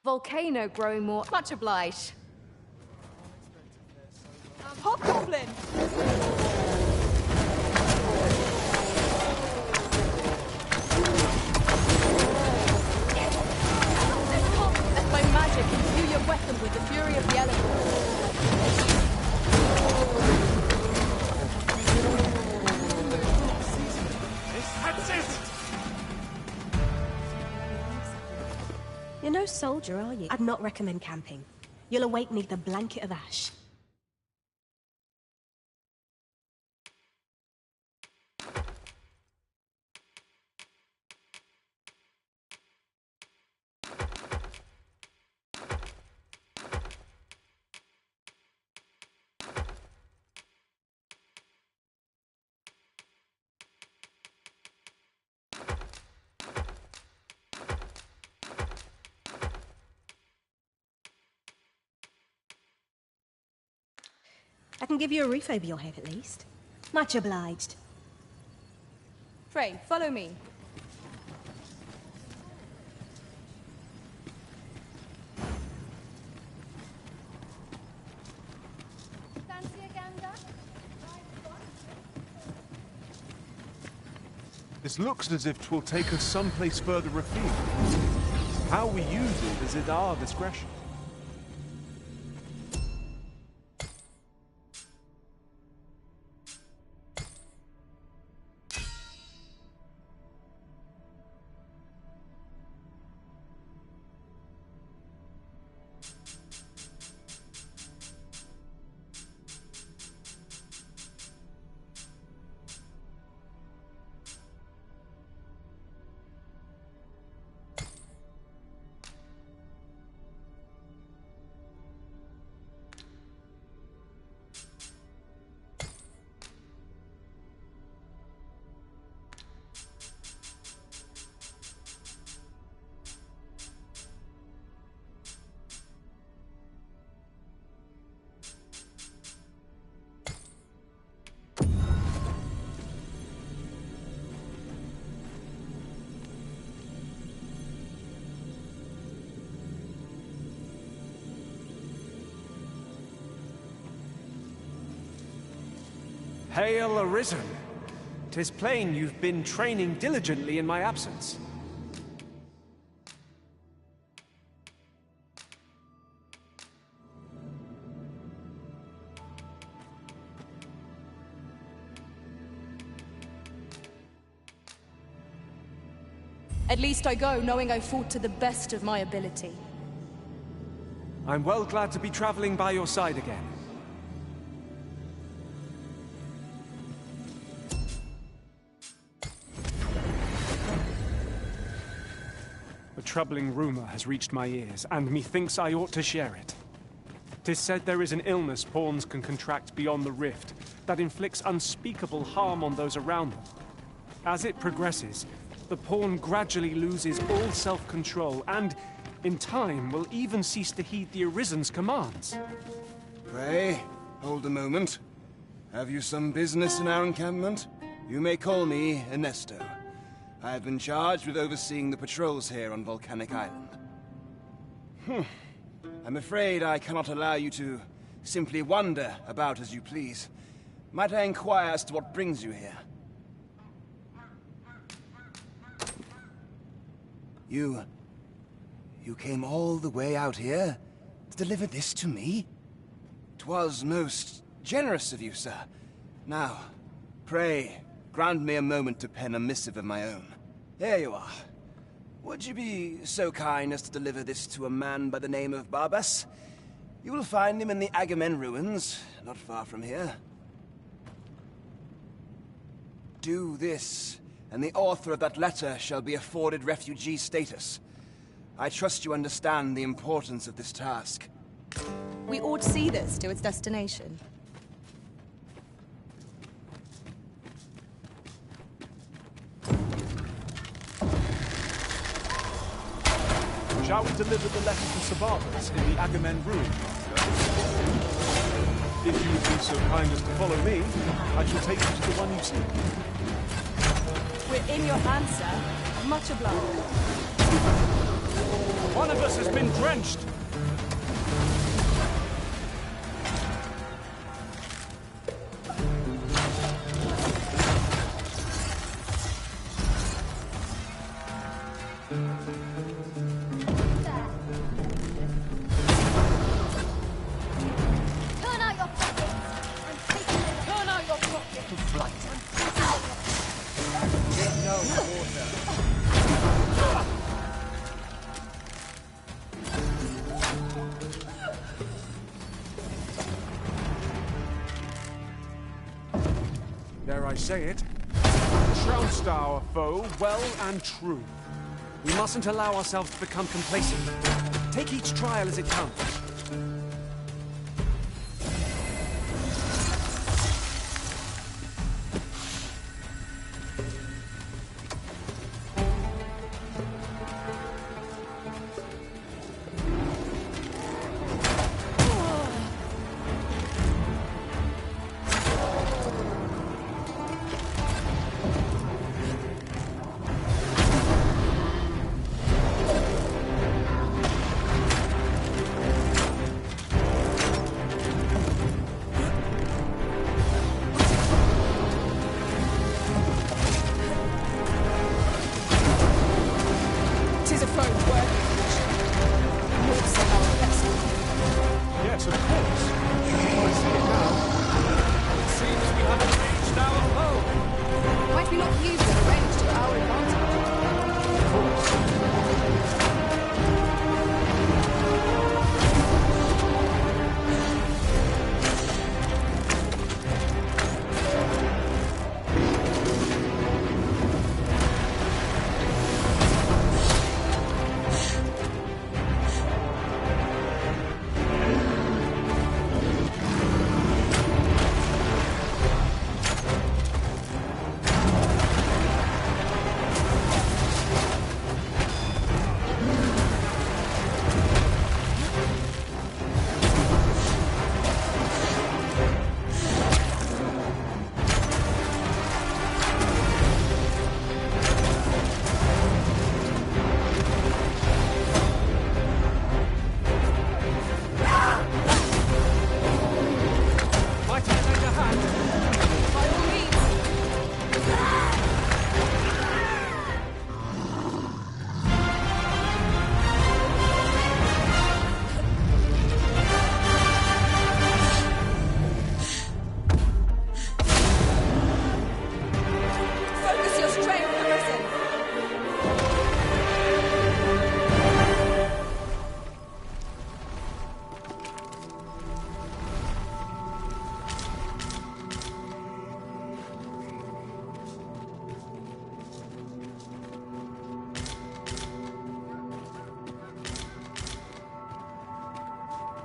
Volcano growing more... Much obliged. Hobgoblin! Let my magic imbue your weapon with the fury of the elements. That's it! You're no soldier, are you? I'd not recommend camping. You'll awake neath a blanket of ash. I can give you a roof over your head at least. Much obliged. Frey, follow me. Fancy a gander? This looks as if 'twill take us someplace further afield. How we use it is at our discretion. Hail Arisen! 'Tis plain you've been training diligently in my absence. At least I go knowing I fought to the best of my ability. I'm well glad to be traveling by your side again. A troubling rumor has reached my ears, and methinks I ought to share it. 'Tis said there is an illness pawns can contract beyond the rift that inflicts unspeakable harm on those around them. As it progresses, the pawn gradually loses all self-control and, in time, will even cease to heed the Arisen's commands. Pray, hold a moment. Have you some business in our encampment? You may call me Ernesto. I have been charged with overseeing the patrols here on Volcanic Island. I'm afraid I cannot allow you to simply wander about as you please. Might I inquire as to what brings you here? You came all the way out here to deliver this to me? 'Twas most generous of you, sir. Now, pray, grant me a moment to pen a missive of my own. Here you are. Would you be so kind as to deliver this to a man by the name of Barbas? You will find him in the Agamen ruins, not far from here. Do this, and the author of that letter shall be afforded refugee status. I trust you understand the importance of this task. We ought to see this to its destination. Shall we deliver the letter to Sabarbas in the Agamen ruin, Master? If you would be so kind as to follow me, I shall take you to the one you seek. We're in your hands, sir. Much obliged. One of us has been drenched! Dare I say it? Trounced our foe well and true. We mustn't allow ourselves to become complacent. Take each trial as it comes.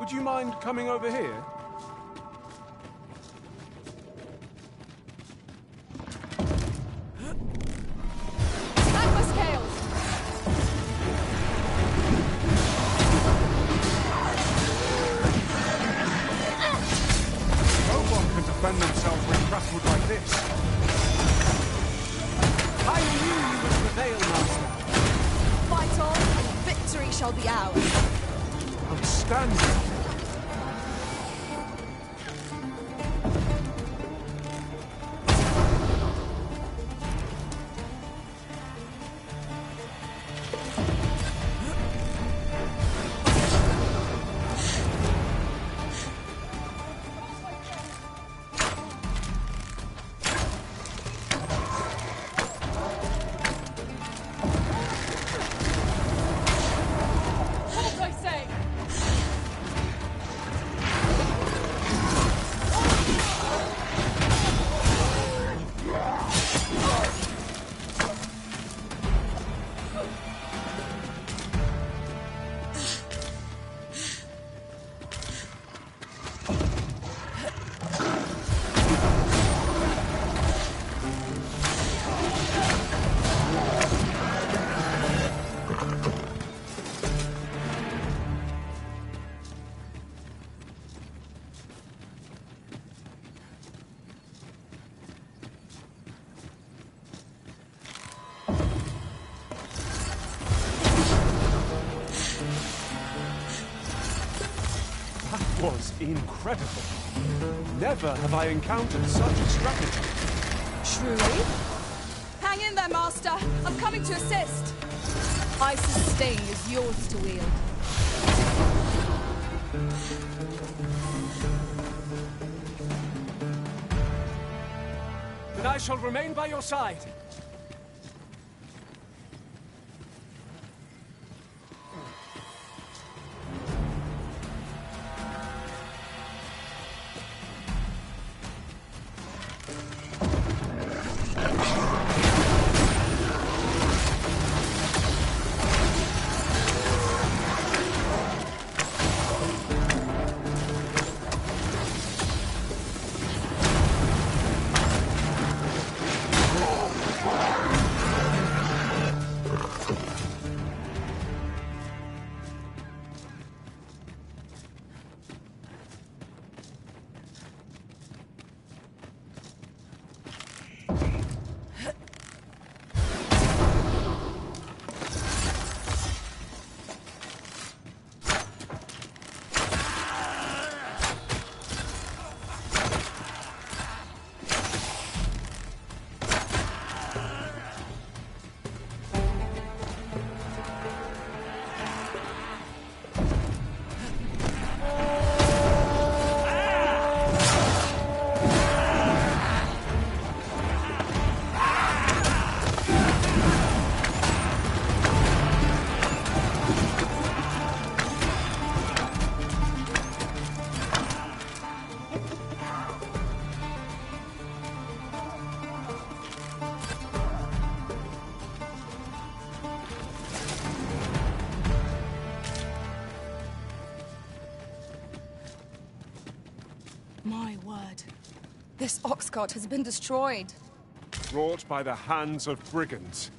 Would you mind coming over here? Magma scales! No one can defend themselves when grappled like this. I knew you would prevail, Master. Fight on, and victory shall be ours. Outstanding. What was I saying? That was incredible. Never have I encountered such a strategy. Truly? Hang in there, Master. I'm coming to assist. Ice's sting is yours to wield. Then I shall remain by your side. My word. This ox cart has been destroyed. Wrought by the hands of brigands.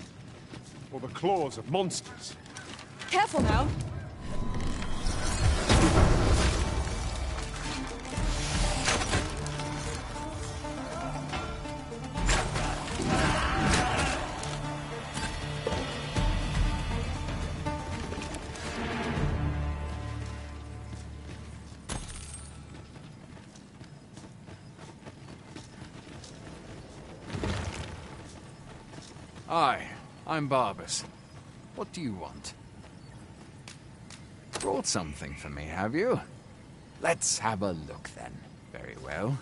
Or the claws of monsters. Careful now. Hi, I'm Barbas. What do you want? Brought something for me, have you? Let's have a look, then. Very well.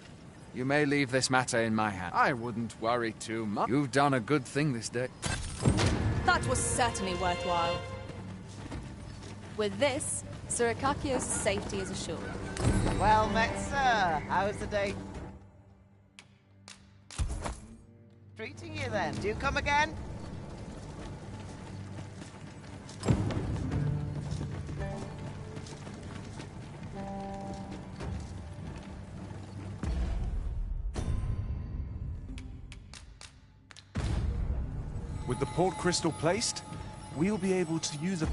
You may leave this matter in my hands. I wouldn't worry too much. You've done a good thing this day. That was certainly worthwhile. With this, Sir Ikakios' safety is assured. Well met, sir. How's the day treating you, then? Do you come again? With the port crystal placed, we'll be able to use a...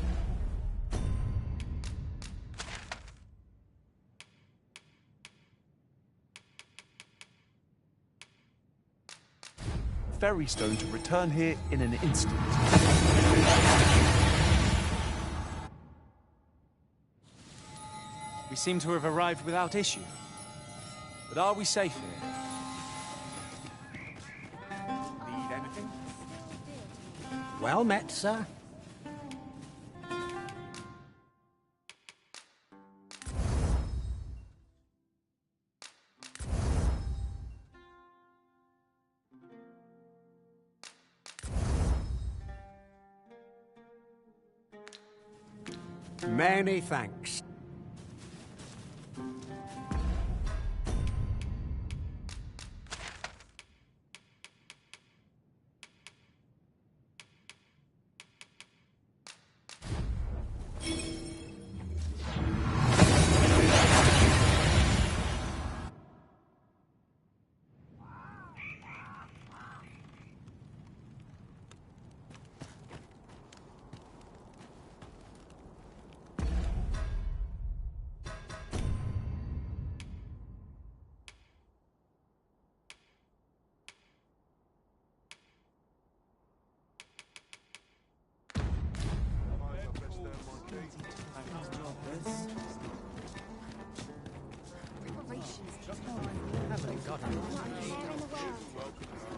ferry stone to return here in an instant. We seem to have arrived without issue. But are we safe here? Need anything? Well met, sir. Many thanks.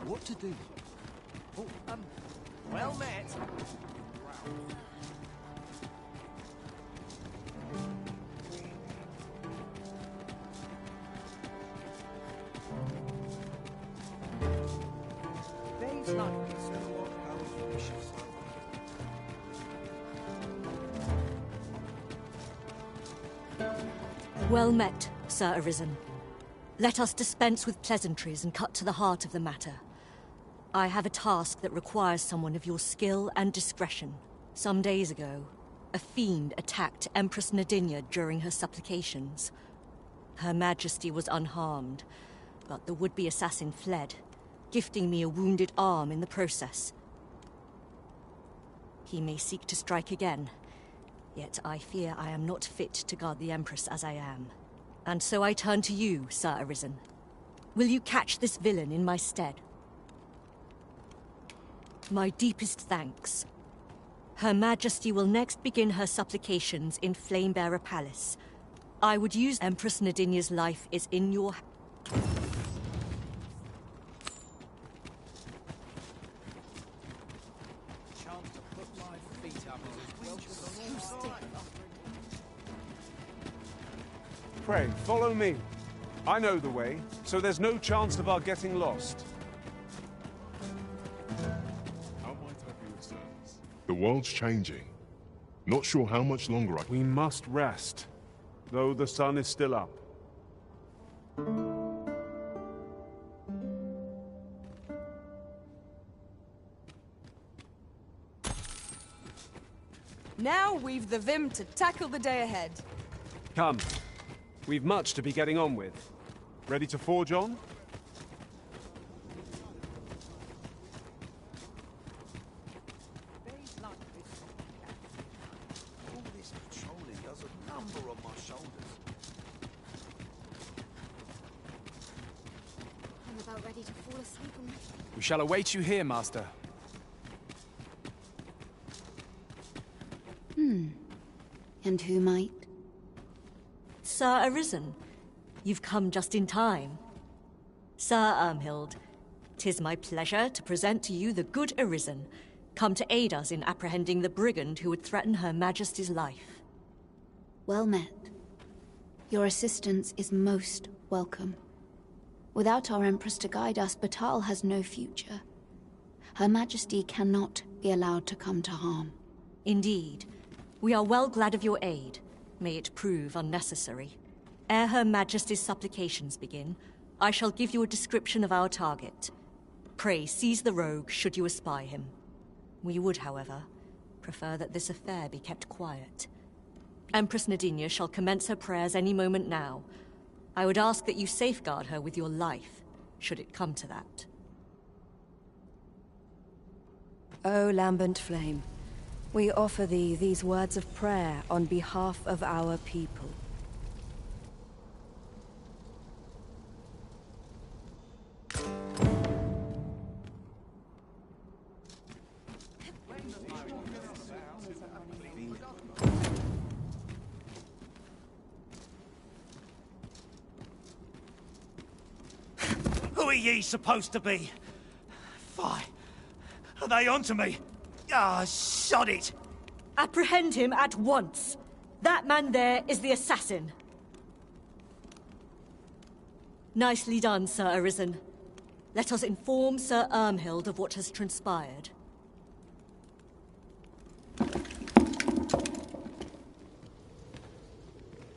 What to do? Oh, well met. Days like this are what elves wish us. Well met, Sir Arisen. Let us dispense with pleasantries and cut to the heart of the matter. I have a task that requires someone of your skill and discretion. Some days ago, a fiend attacked Empress Nadinia during her supplications. Her Majesty was unharmed, but the would-be assassin fled, gifting me a wounded arm in the process. He may seek to strike again, yet I fear I am not fit to guard the Empress as I am. And so I turn to you, Sir Arisen. Will you catch this villain in my stead? My deepest thanks. Her Majesty will next begin her supplications in Flamebearer Palace. I would use Empress Nadinia's life is in your... Pray, follow me. I know the way, so there's no chance of our getting lost. How might I be of service? The world's changing. Not sure how much longer I... We must rest, though the sun is still up. Now we've the vim to tackle the day ahead. Come. We've much to be getting on with. Ready to forge on? Days like this, all this patrolling does a number on my shoulders. I'm about ready to fall asleep on my... We shall await you here, Master. And who might? Sir Arisen, you've come just in time. Sir Irmhild, 'tis my pleasure to present to you the good Arisen, come to aid us in apprehending the brigand who would threaten Her Majesty's life. Well met. Your assistance is most welcome. Without our Empress to guide us, Batal has no future. Her Majesty cannot be allowed to come to harm. Indeed. We are well glad of your aid. May it prove unnecessary. Ere Her Majesty's supplications begin, I shall give you a description of our target. Pray seize the rogue should you espy him. We would, however, prefer that this affair be kept quiet. Empress Nadinia shall commence her prayers any moment now. I would ask that you safeguard her with your life, should it come to that. O lambent flame, we offer thee these words of prayer on behalf of our people. Who are ye supposed to be? Fie. Are they onto me? Ah, sod it! Apprehend him at once! That man there is the assassin. Nicely done, Sir Arisen. Let us inform Sir Ermhild of what has transpired.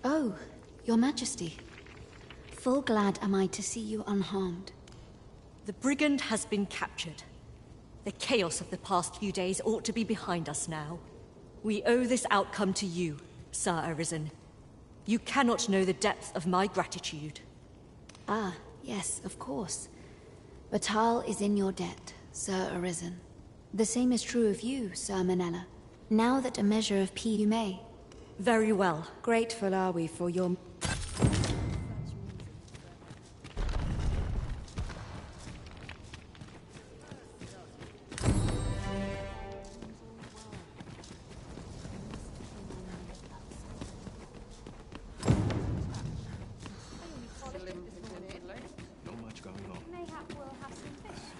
Oh, Your Majesty. Full glad am I to see you unharmed. The brigand has been captured. The chaos of the past few days ought to be behind us now. We owe this outcome to you, Sir Arisen. You cannot know the depth of my gratitude. Ah, yes, of course. Batal is in your debt, Sir Arisen. The same is true of you, Sir Manella. Now that a measure of peace you may. Very well. Grateful are we for your...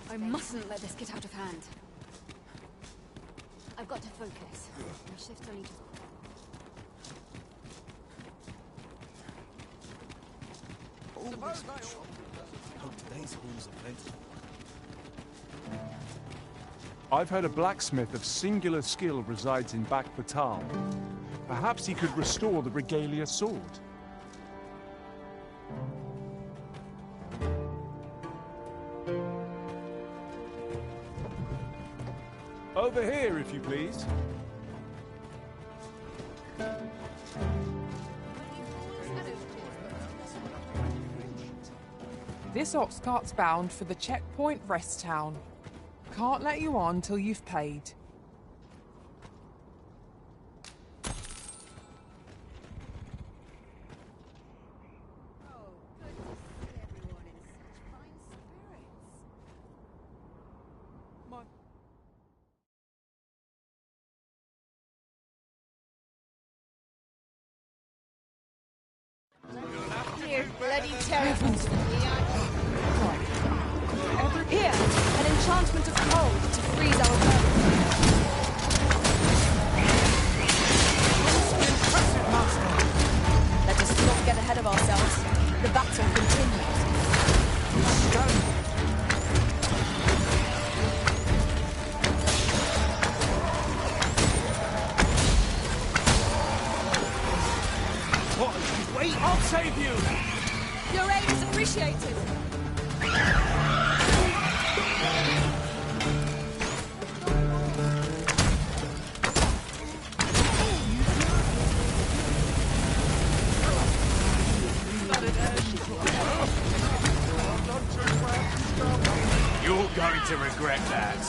I mustn't let this get out of hand. I've got to focus. My shift's only just... I've heard a blacksmith of singular skill resides in Back Batal. Perhaps he could restore the regalia sword. Over here, if you please. This ox cart's bound for the checkpoint rest town. Can't let you on till you've paid. Dear bloody terrapins. Here, an enchantment of cold to freeze our blood. Impressive, Master. Let us not get ahead of ourselves. The battle continues. What? Wait, I'll save you! Your aid is appreciated. You're going to regret that.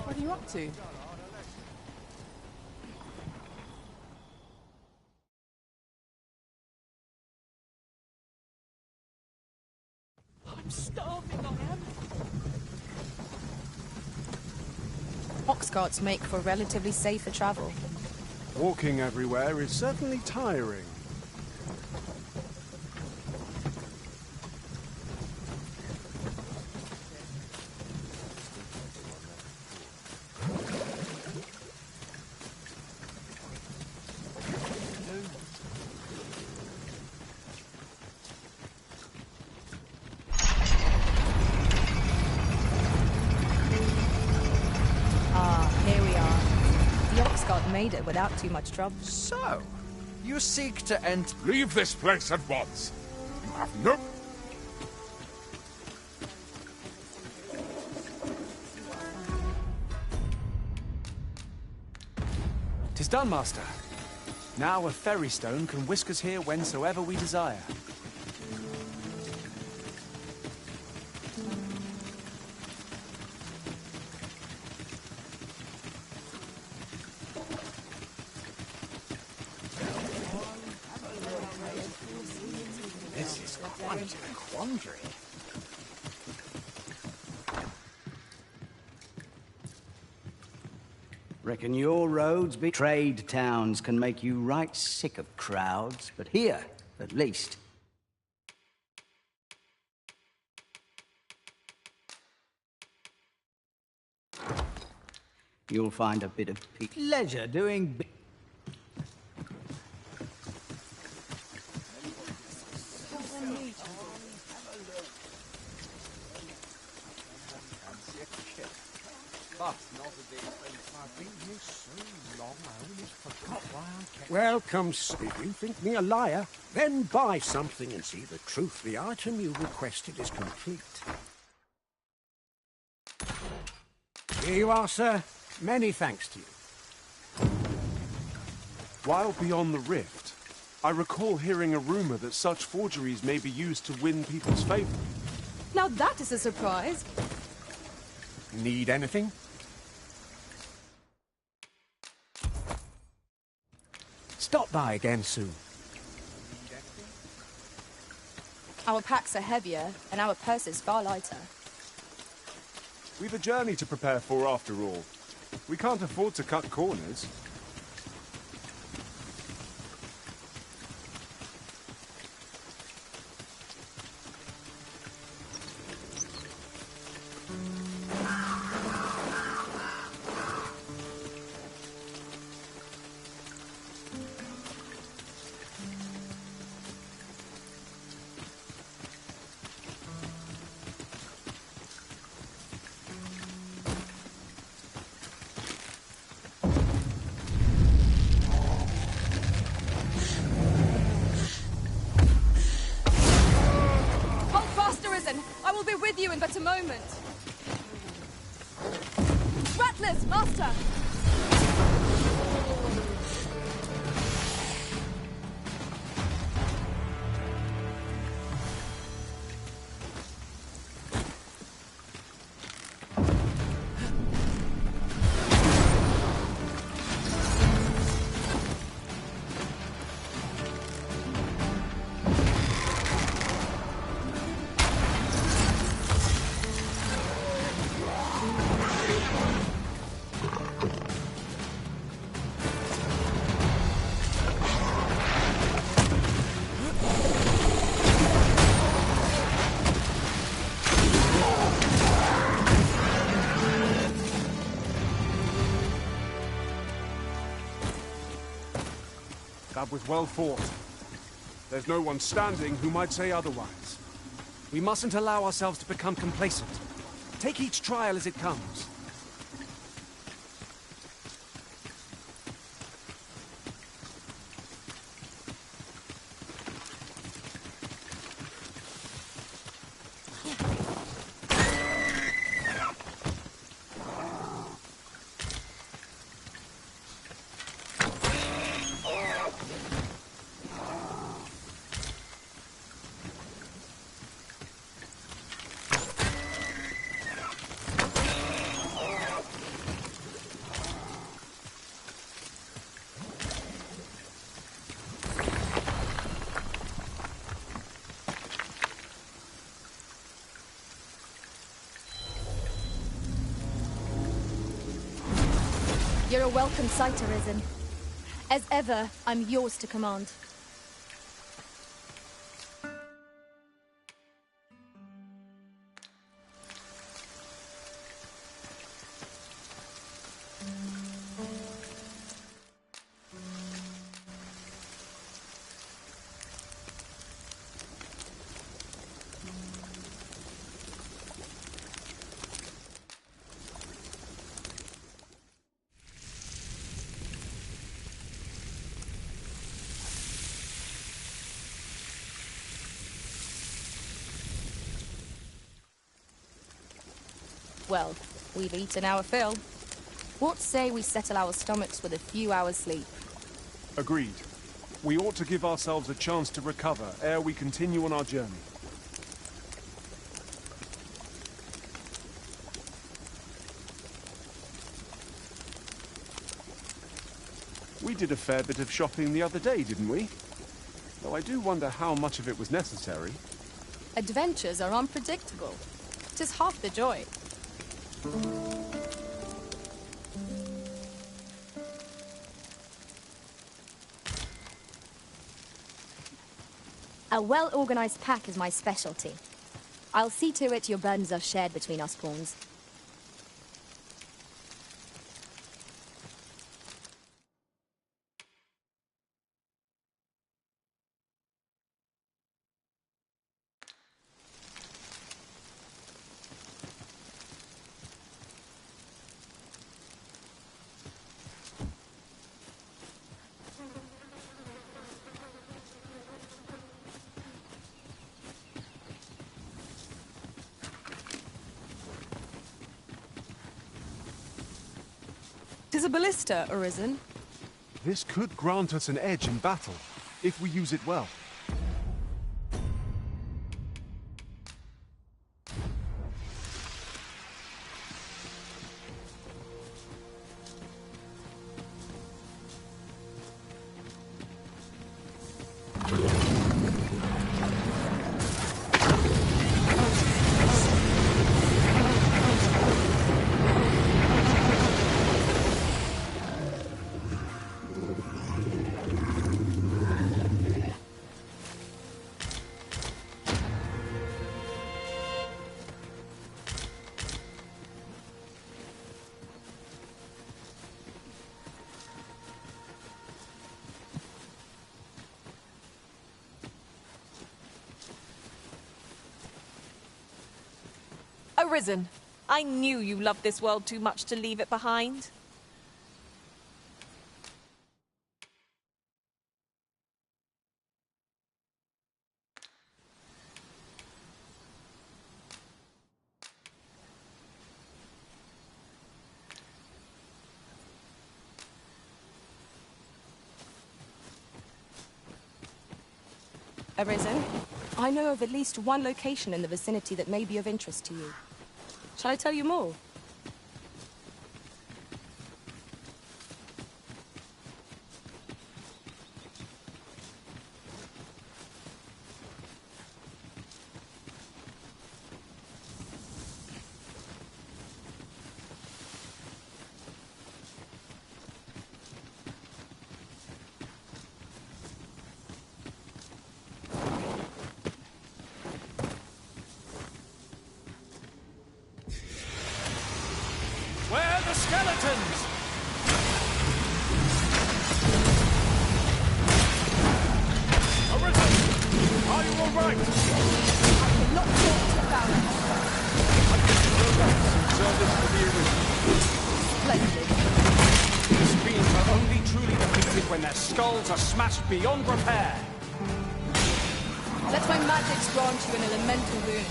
What are you up to? I'm starving, I am. Ox carts make for relatively safer travel. Walking everywhere is certainly tiring. Made it without too much trouble. So, you seek to enter... Leave this place at once. You have no... Tis done, Master. Now a ferry stone can whisk us here whensoever we desire. One's in a quandary. Reckon your roads be trade towns can make you right sick of crowds, but here, at least, you'll find a bit of pleasure doing. Welcome. If you think me a liar, then buy something and see the truth. The item you requested is complete. Here you are, sir. Many thanks to you. While beyond the rift, I recall hearing a rumor that such forgeries may be used to win people's favor. Now that is a surprise. Need anything? Stop by again soon. Our packs are heavier, and our purses far lighter. We've a journey to prepare for after all. We can't afford to cut corners. I will be with you in but a moment. Rattlers, master! That was well fought. There's no one standing who might say otherwise. We mustn't allow ourselves to become complacent. Take each trial as it comes. You're a welcome sight, Arisen. As ever, I'm yours to command. Well, we've eaten our fill. What say we settle our stomachs with a few hours' sleep? Agreed. We ought to give ourselves a chance to recover ere we continue on our journey. We did a fair bit of shopping the other day, didn't we? Though I do wonder how much of it was necessary. Adventures are unpredictable. 'Tis half the joy. A well-organized pack is my specialty. I'll see to it your burdens are shared between us pawns. Tis a ballista, Arisen. This could grant us an edge in battle, if we use it well. Arisen, I knew you loved this world too much to leave it behind. Arisen, I know of at least one location in the vicinity that may be of interest to you. Shall I tell you more? Where are the skeletons? Arisen, are you all right? I cannot talk to about it. I guess you will in service for the Arisen. Splendid. These fiends are only truly defeated when their skulls are smashed beyond repair. Let my magics grant you an elemental boon.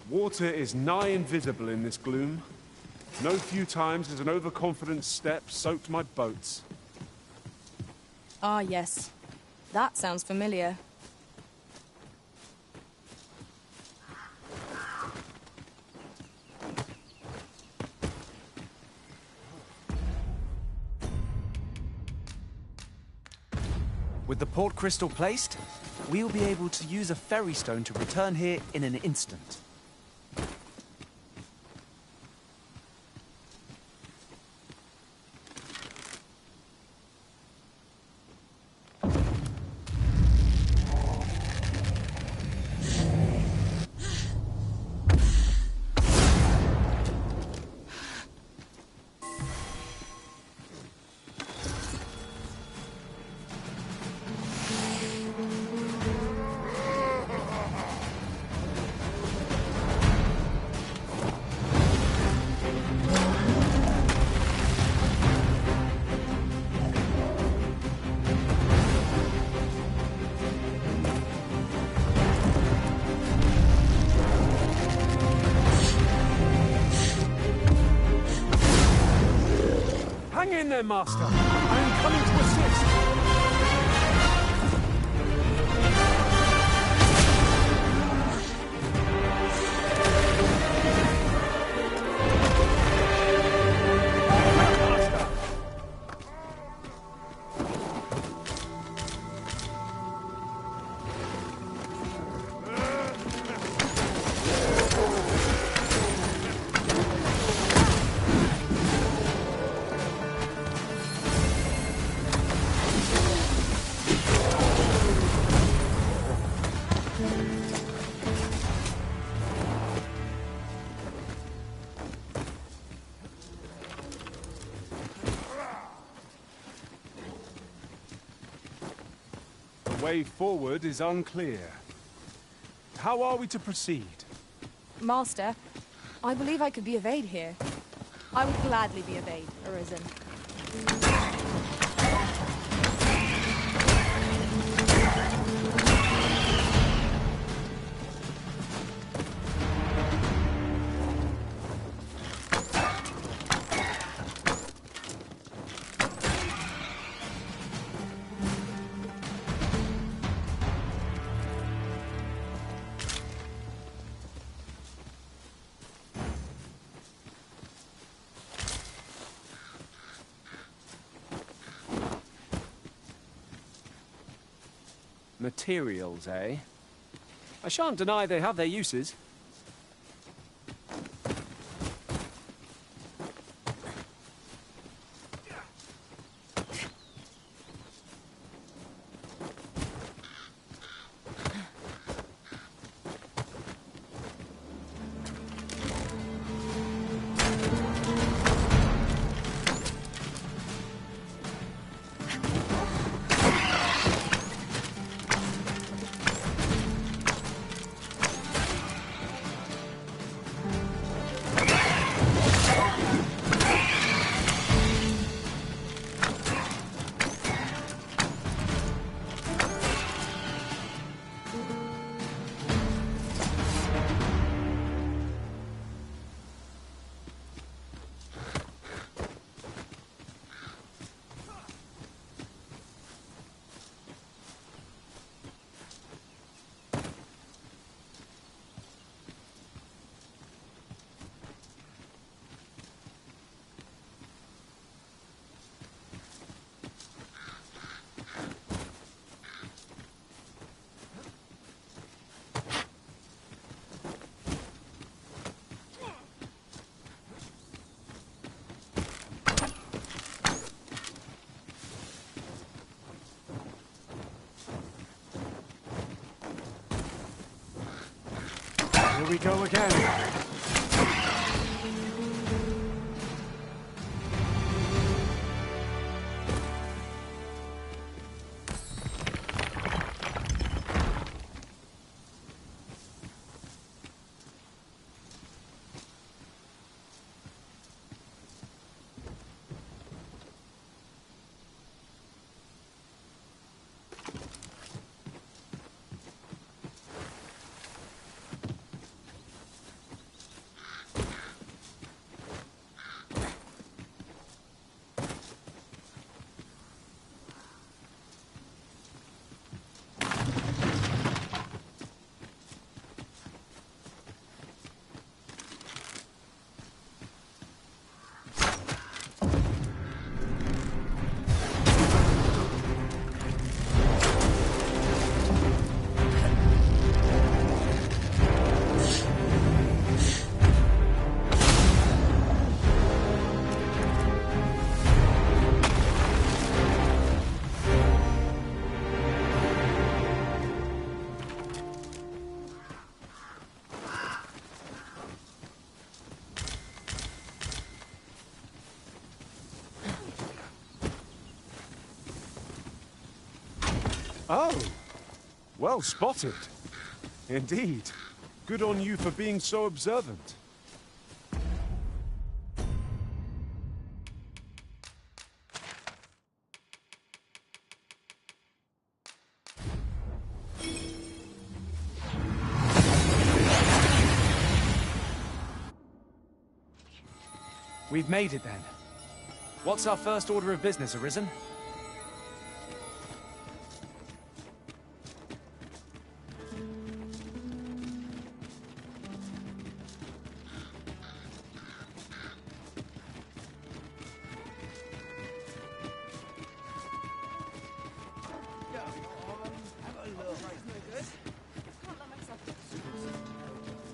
Water is nigh invisible in this gloom. No few times has an overconfident step soaked my boats. Ah, yes. That sounds familiar. With the port crystal placed, we will be able to use a ferry stone to return here in an instant. there, Master. I am coming to assist. The way forward is unclear. How are we to proceed? Master, I believe I could be of aid here. I would gladly be of aid, Arisen. Materials, eh? I shan't deny they have their uses. Here we go again. Oh, well spotted. Indeed. Good on you for being so observant. We've made it then. What's our first order of business, Arisen?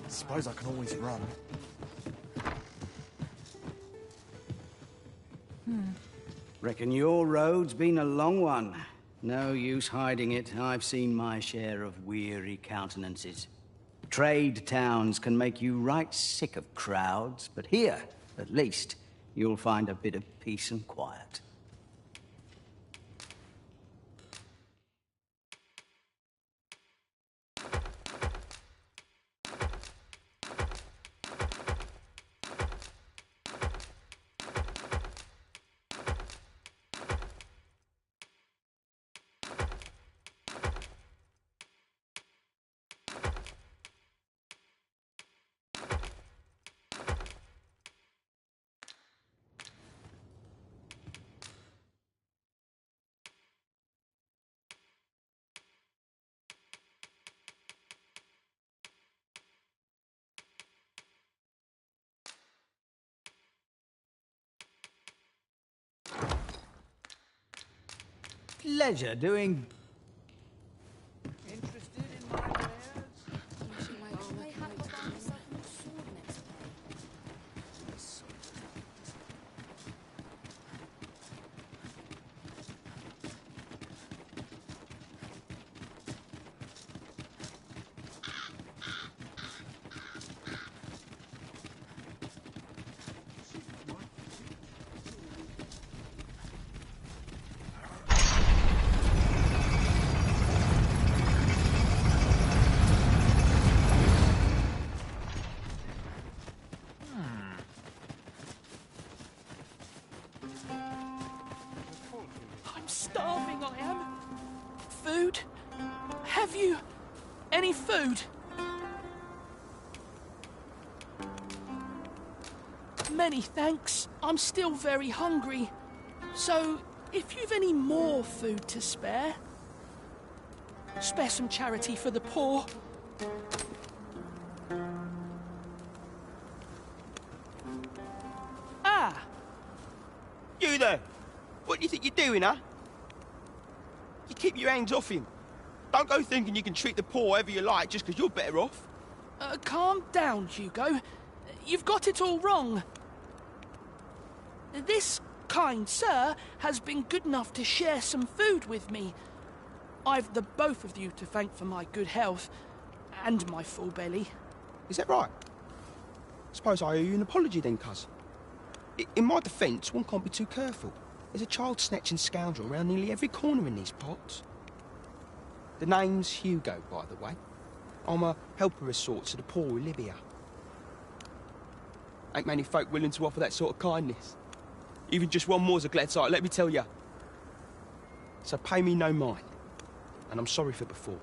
Suppose I can always run. Reckon your road's been a long one. No use hiding it. I've seen my share of weary countenances. Trade towns can make you right sick of crowds, but here, at least, you'll find a bit of peace and quiet. Pleasure doing... Interested in my wares? Starving I am. Food? Have you any food? Many thanks. I'm still very hungry. So, if you've any more food to spare some charity for the poor. Ah! You there! What do you think you're doing, huh? You keep your hands off him. Don't go thinking you can treat the poor however you like just because you're better off. Calm down, Hugo. You've got it all wrong. This kind sir has been good enough to share some food with me. I've the both of you to thank for my good health and my full belly. Is that right? Suppose I owe you an apology then, cuz. In my defence, one can't be too careful. There's a child-snatching scoundrel around nearly every corner in these parts. The name's Hugo, by the way. I'm a helper of sorts to the poor in Libya. Ain't many folk willing to offer that sort of kindness. Even just one more's a glad sight, let me tell ya. So pay me no mind. And I'm sorry for before.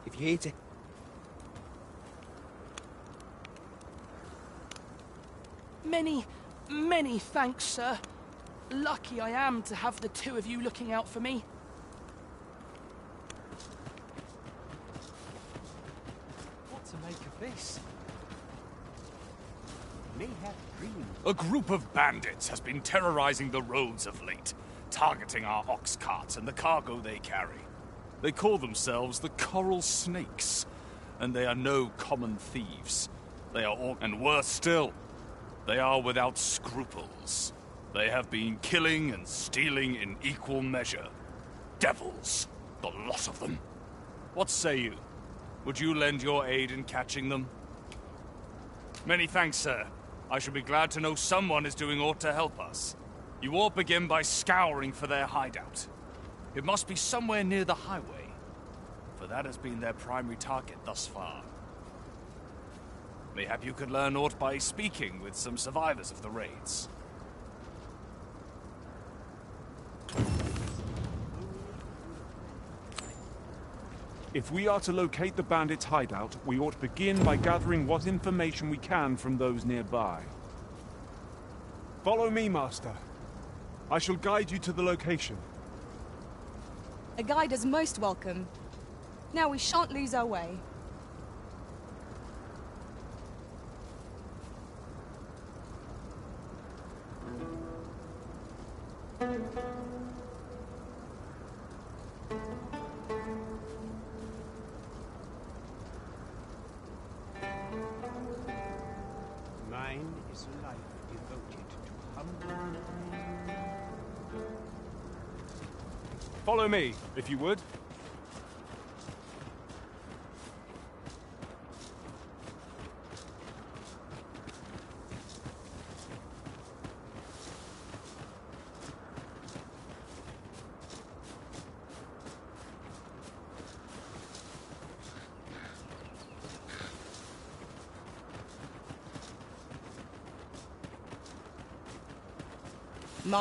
If you're here to... Many thanks, sir. Lucky I am to have the two of you looking out for me. What to make of this? A group of bandits has been terrorizing the roads of late, targeting our ox carts and the cargo they carry. They call themselves the Coral Snakes, and they are no common thieves. They are and worse still, they are without scruples. They have been killing and stealing in equal measure. Devils, the lot of them. What say you? Would you lend your aid in catching them? Many thanks, sir. I shall be glad to know someone is doing aught to help us. You all begin by scouring for their hideout. It must be somewhere near the highway, for that has been their primary target thus far. Mayhap you could learn aught by speaking with some survivors of the raids. If we are to locate the bandits' hideout, we ought to begin by gathering what information we can from those nearby. Follow me, Master. I shall guide you to the location. A guide is most welcome. Now we shan't lose our way. Mine is a life devoted to humble. Follow me, if you would.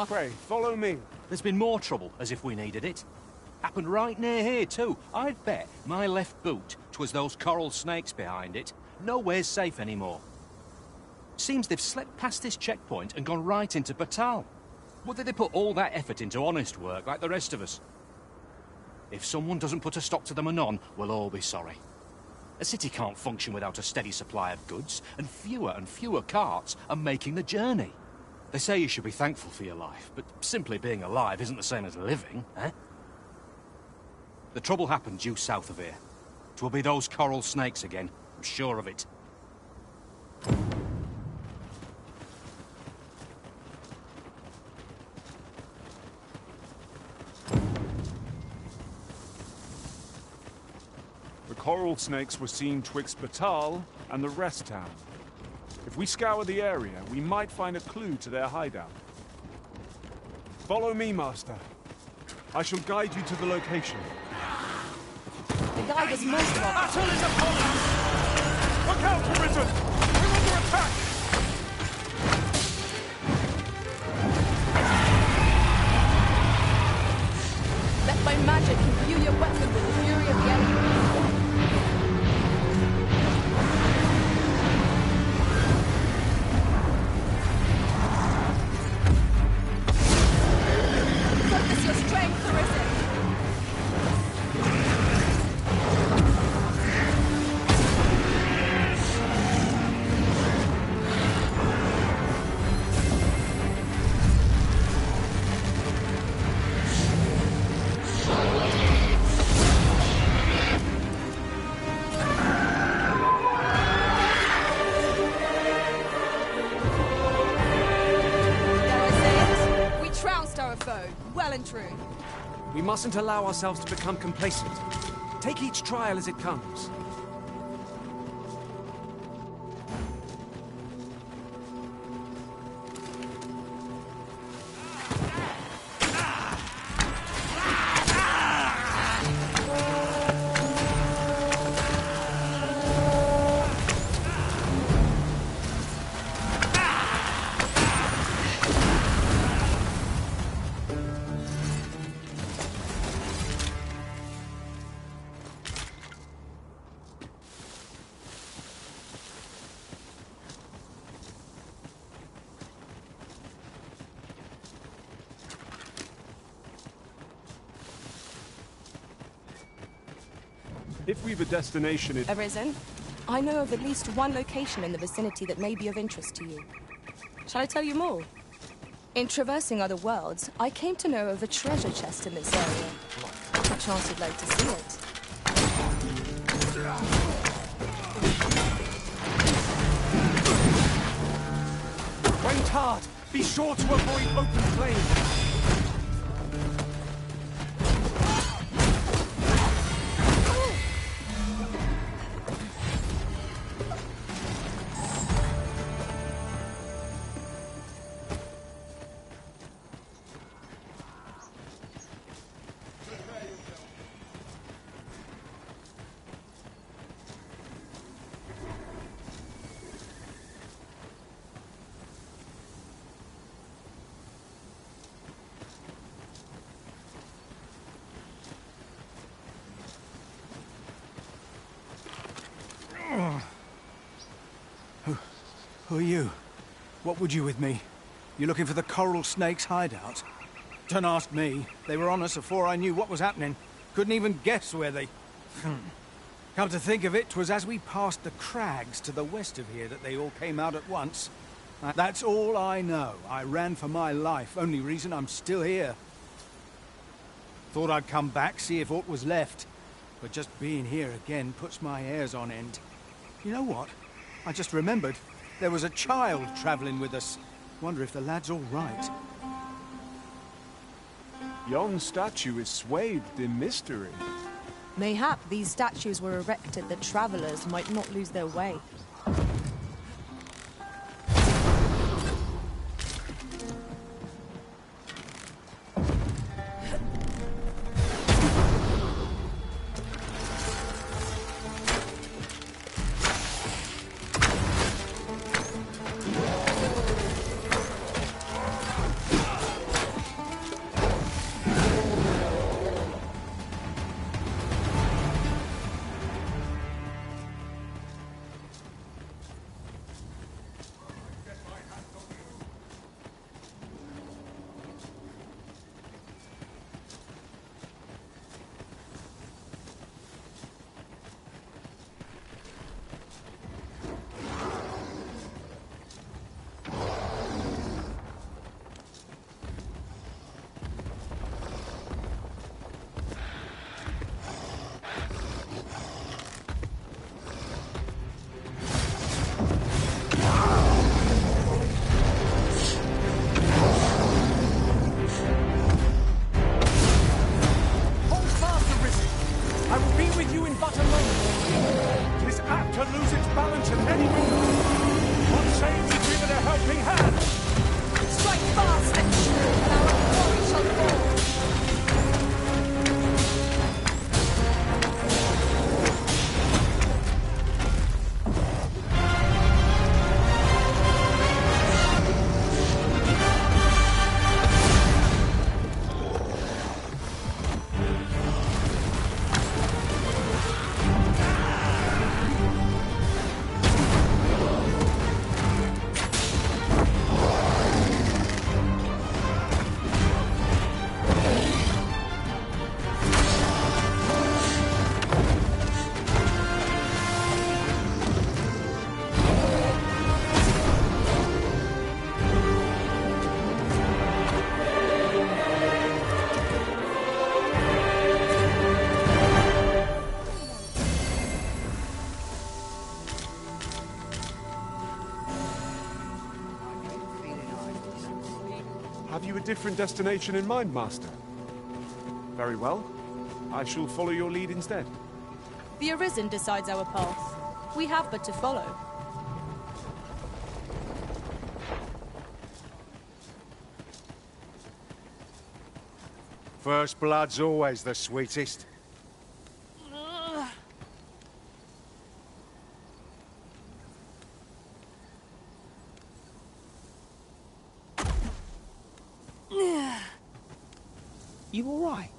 Pray, follow me. There's been more trouble, as if we needed it. Happened right near here, too. I'd bet my left boot 'twas those coral snakes behind it. Nowhere's safe anymore. Seems they've slipped past this checkpoint and gone right into Batal. Would they put all that effort into honest work like the rest of us? If someone doesn't put a stop to them anon, we'll all be sorry. A city can't function without a steady supply of goods, and fewer carts are making the journey. They say you should be thankful for your life, but simply being alive isn't the same as living, eh? The trouble happened due south of here. 'Twill be those coral snakes again, I'm sure of it. The coral snakes were seen twixt Batal and the rest town. If we scour the area, we might find a clue to their hideout. Follow me, Master. I shall guide you to the location. The guide is most welcome. Battle is upon us! Look out, Arisen! We're under attack! Let my magic imbue your weapon with the fury of the enemy. Focus your strength, Arisen. Well and true. We mustn't allow ourselves to become complacent. Take each trial as it comes. If we've a destination, Arisen, I know of at least one location in the vicinity that may be of interest to you. Shall I tell you more? In traversing other worlds, I came to know of a treasure chest in this area. Perchance you'd like to see it. Wait hard! Be sure to avoid open flame! Who are you? What would you with me? You looking for the coral snake's hideout? Don't ask me. They were on us before I knew what was happening. Couldn't even guess where they... Come to think of it, 'twas as we passed the crags to the west of here that they all came out at once. That's all I know. I ran for my life. Only reason I'm still here. Thought I'd come back, see if aught was left. But just being here again puts my hairs on end. You know what? I just remembered. There was a child travelling with us. Wonder if the lad's all right. Yon statue is swathed in mystery. Mayhap these statues were erected that travelers might not lose their way. Have you a different destination in mind, Master? Very well. I shall follow your lead instead. The Arisen decides our path. We have but to follow. First blood's always the sweetest. You all right?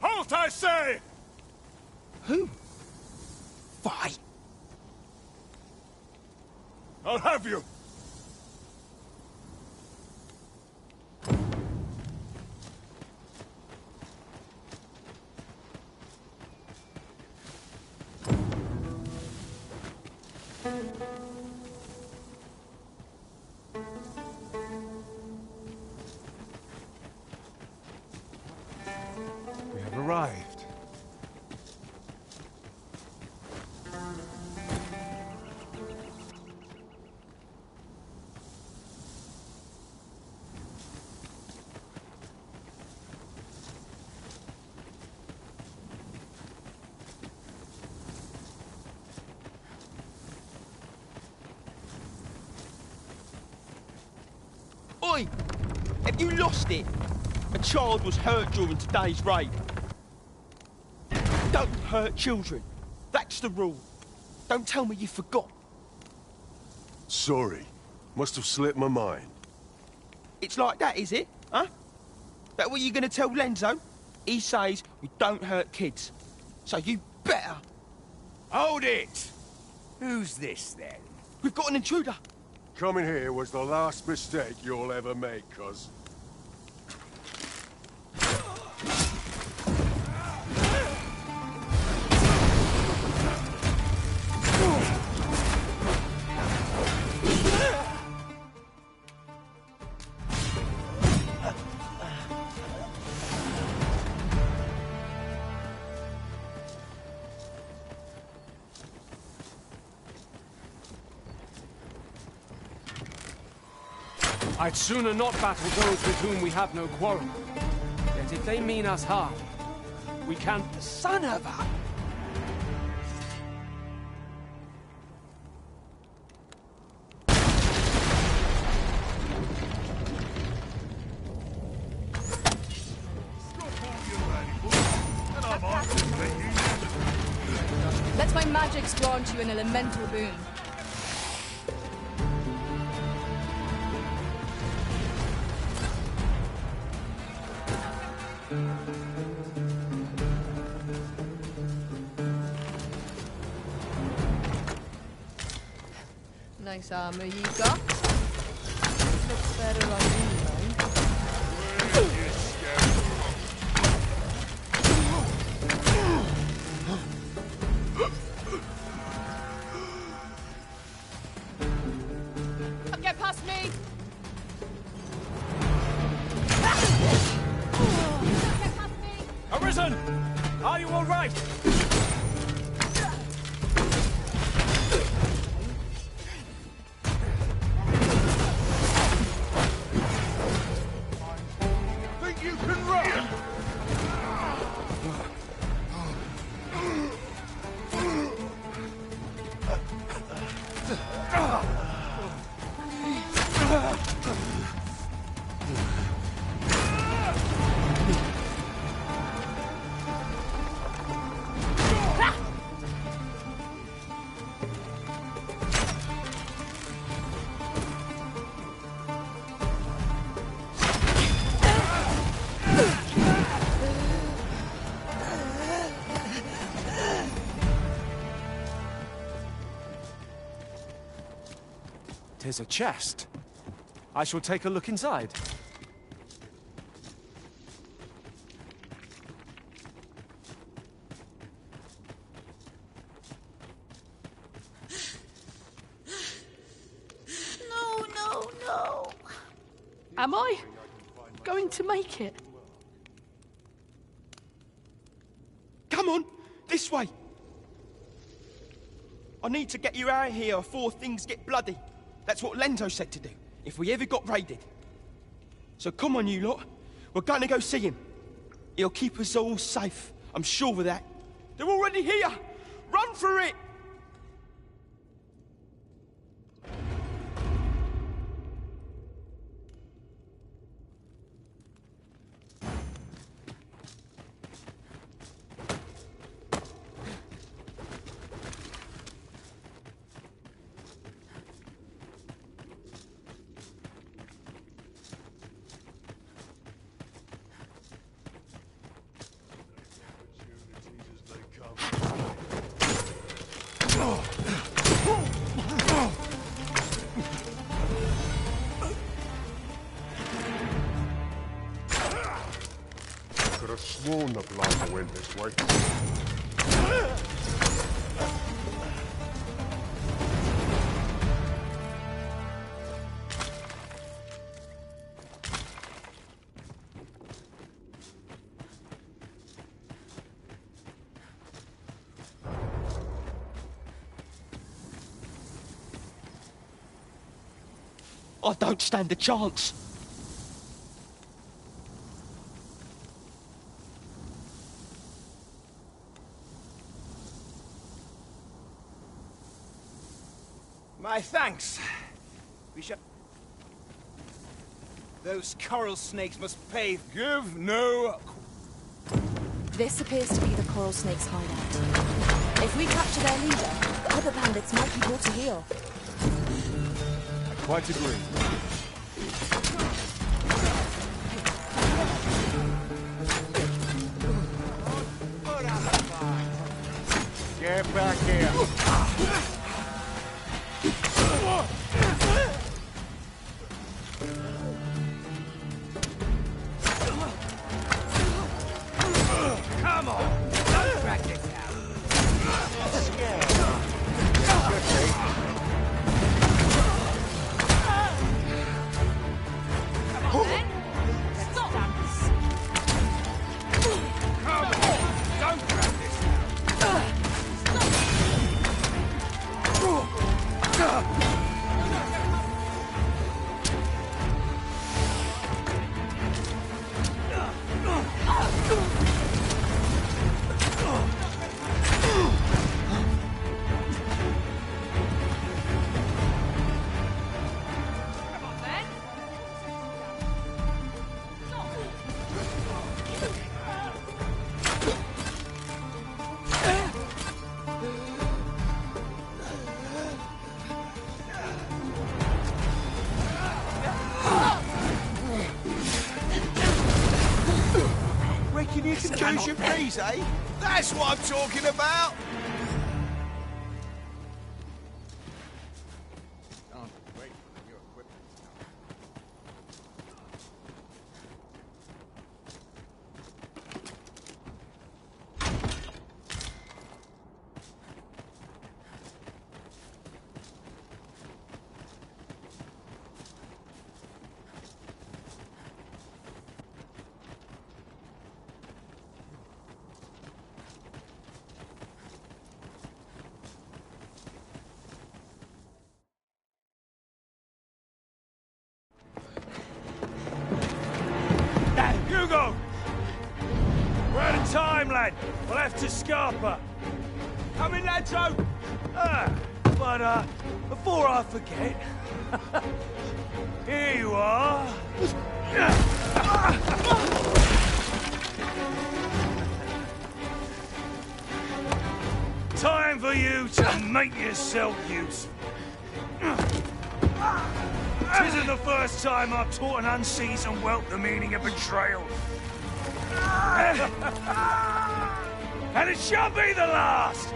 Halt, I say! Who? Fight? I'll have you! We have arrived. Oi! Have you lost it? A child was hurt during today's raid. Don't hurt children. That's the rule. Don't tell me you forgot. Sorry. Must have slipped my mind. It's like that, is it? Huh? That what you gonna tell Lenzo? He says we don't hurt kids. So you better. Hold it! Who's this, then? We've got an intruder. Coming here was the last mistake you'll ever make, cuz. I'd sooner not battle those with whom we have no quarrel. Yet if they mean us harm, we can't... Son of a... Let my magics grant you an elemental boon. Nice armor you got. Looks better on you, though. Get past me! Arisen! Are you all right? Think you can run? Tis a chest. I shall take a look inside. No. Am I going to make it? Come on, this way. I need to get you out of here before things get bloody. That's what Lento said to do, if we ever got raided. So come on, you lot. We're going to go see him. He'll keep us all safe. I'm sure of that. They're already here. Run for it! Could have sworn the blighter went this way. I don't stand a chance. My thanks. We shall... Those coral snakes must pay. Give no... This appears to be the coral snake's hideout. If we capture their leader, the other bandits might be brought to heel. I quite agree. Get back here. Come on. Don't crack this out. Scared. Come on, then. Stop. Come on. Don't crack this out. Thinking you can choose your breeze, eh? That's what I'm talking about! Hugo! We're out of time, lad. We'll have to scarper. Come in, Ladzo! But before I forget... here you are. Time for you to make yourself useful. Tisn't the first time I've taught an unseasoned whelp the meaning of betrayal. And it shall be the last!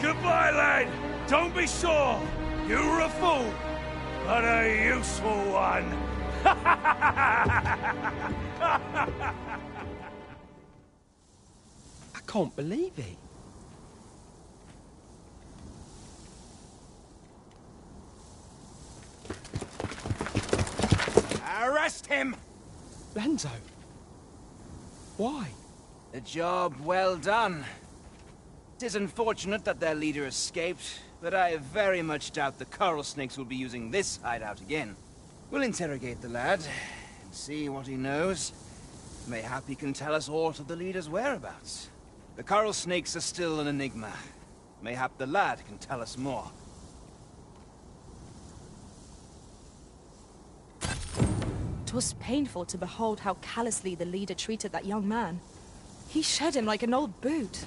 Goodbye, lad. Don't be sore. You were a fool, but a useful one. I can't believe it. Arrest him! Lanzo. Why? A job well done. It is unfortunate that their leader escaped, but I very much doubt the coral snakes will be using this hideout again. We'll interrogate the lad and see what he knows. Mayhap he can tell us aught of the leader's whereabouts. The coral snakes are still an enigma. Mayhap the lad can tell us more. It was painful to behold how callously the leader treated that young man. He shed him like an old boot.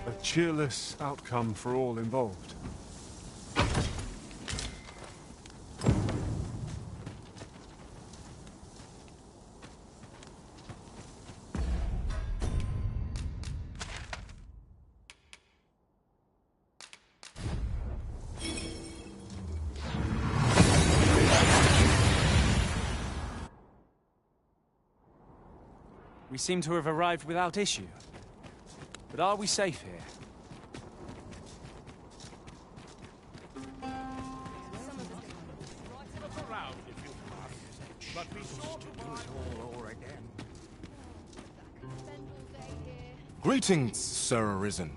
A cheerless outcome for all involved. We seem to have arrived without issue. But are we safe here? Greetings, Sir Arisen.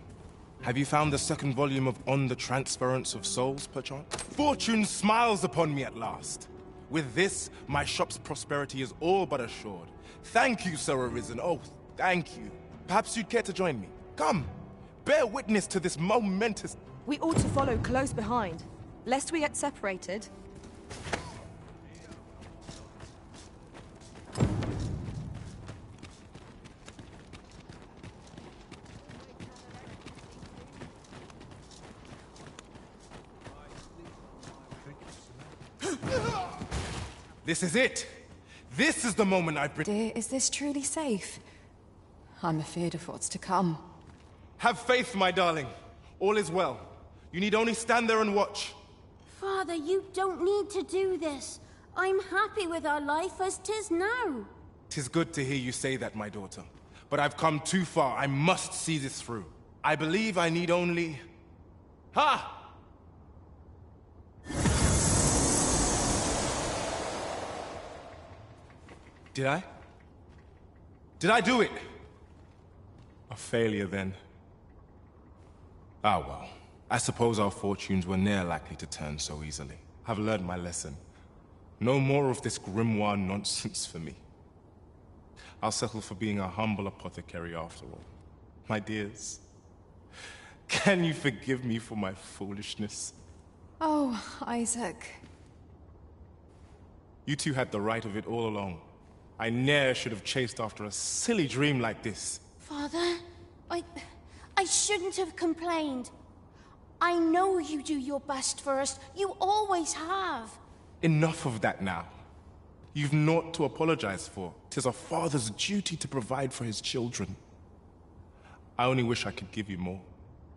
Have you found the second volume of On the Transference of Souls, perchance? Fortune smiles upon me at last. With this, my shop's prosperity is all but assured. Thank you, Sir Arisen. Oh, thank you. Perhaps you'd care to join me. Come, bear witness to this momentous... We ought to follow close behind, lest we get separated. This is it! This is the moment I've been... Dear, is this truly safe? I'm afeard of what's to come. Have faith, my darling. All is well. You need only stand there and watch. Father, you don't need to do this. I'm happy with our life as 'tis now. 'Tis good to hear you say that, my daughter. But I've come too far. I must see this through. I believe I need only... Ha! Did I? Did I do it? A failure, then. Ah, well. I suppose our fortunes were ne'er likely to turn so easily. I've learned my lesson. No more of this grimoire nonsense for me. I'll settle for being a humble apothecary after all. My dears, can you forgive me for my foolishness? Oh, Isaac. You two had the right of it all along. I ne'er should have chased after a silly dream like this. Father, I shouldn't have complained. I know you do your best for us. You always have. Enough of that now. You've naught to apologize for. 'Tis a father's duty to provide for his children. I only wish I could give you more.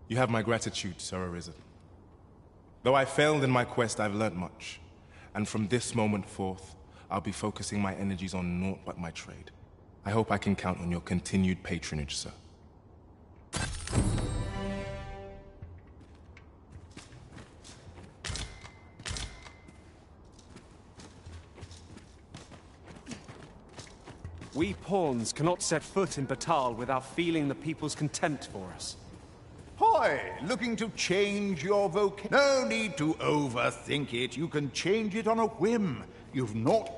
You have my gratitude, Sir Arisen. Though I failed in my quest, I've learnt much. And from this moment forth, I'll be focusing my energies on naught but my trade. I hope I can count on your continued patronage, sir. We pawns cannot set foot in Batal without feeling the people's contempt for us. Hoy, looking to change your vocation? No need to overthink it. You can change it on a whim. You've not...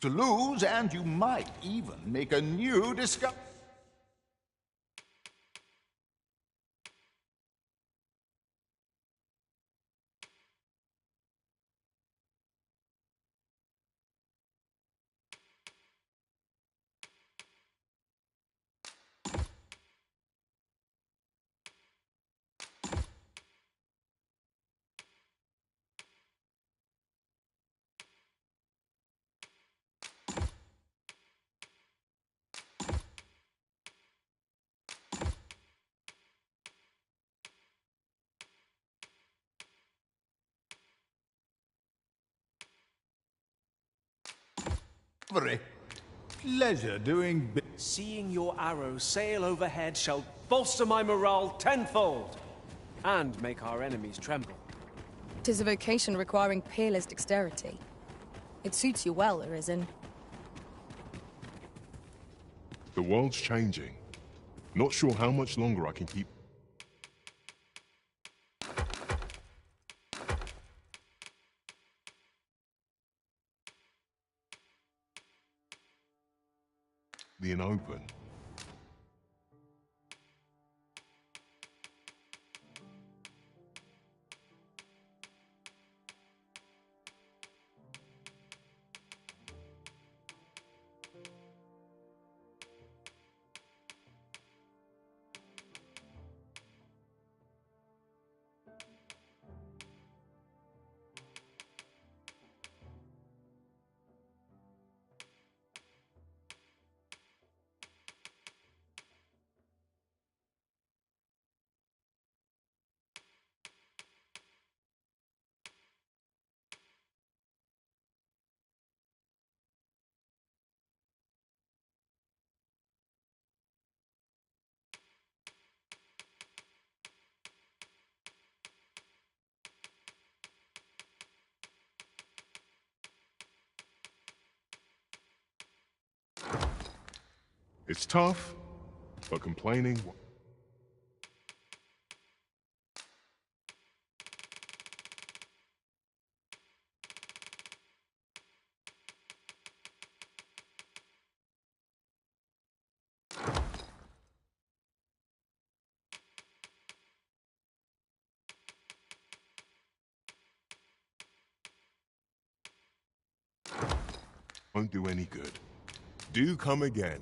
to lose, and you might even make a new discovery. Pleasure doing... Seeing your arrow sail overhead shall bolster my morale tenfold, and make our enemies tremble. 'Tis a vocation requiring peerless dexterity. It suits you well, Arisen. The world's changing. Not sure how much longer I can keep... being open. It's tough, but complaining... won't do any good. Do come again.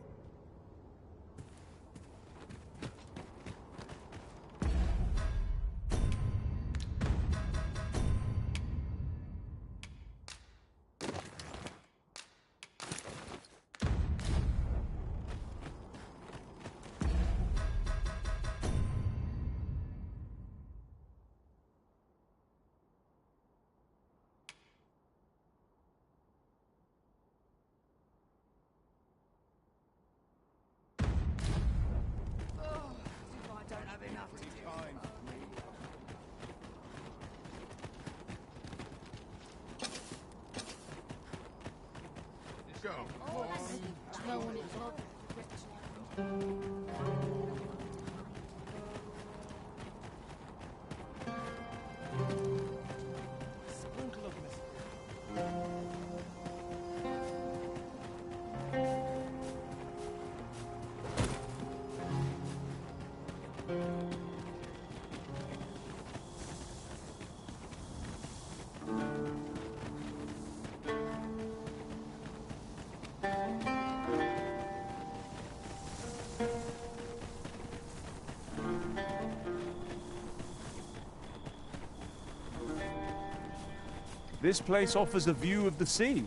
This place offers a view of the sea.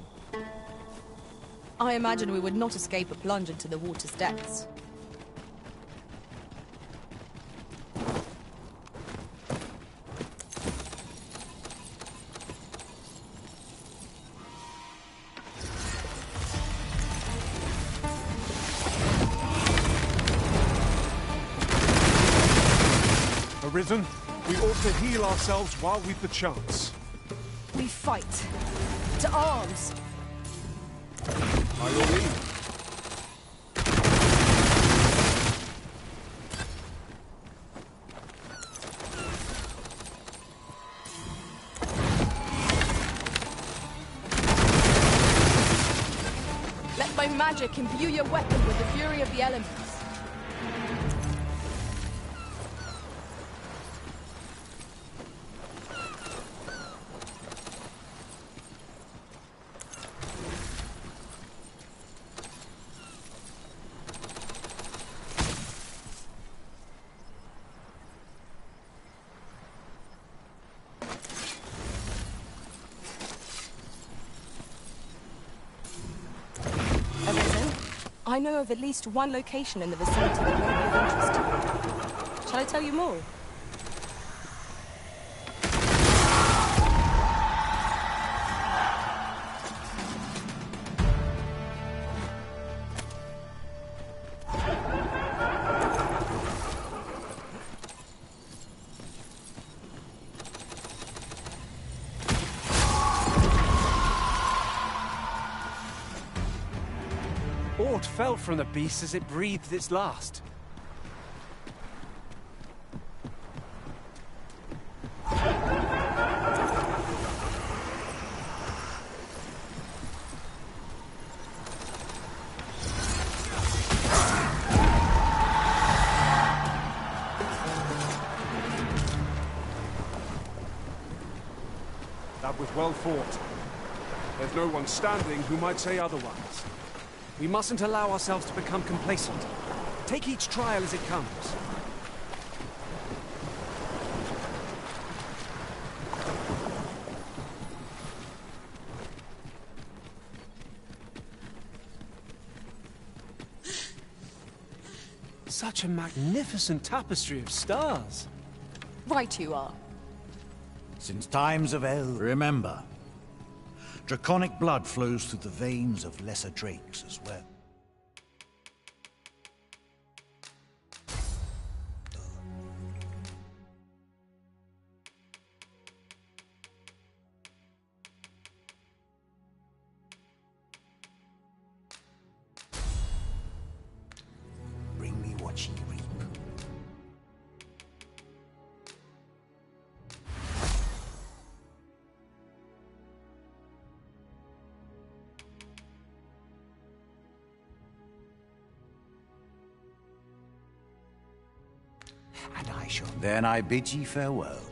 I imagine we would not escape a plunge into the water's depths. Arisen, we ought to heal ourselves while we've the chance. We fight. To arms! By your leave. Let my magic imbue your weapon with the fury of the elements. I know of at least one location in the vicinity that may be of interest to you. Shall I tell you more? Aught fell from the beast as it breathed its last. That was well fought. There's no one standing who might say otherwise. We mustn't allow ourselves to become complacent. Take each trial as it comes. Such a magnificent tapestry of stars. Right you are. Since times of El, remember, draconic blood flows through the veins of lesser drakes as well. shop. Then I bid ye farewell.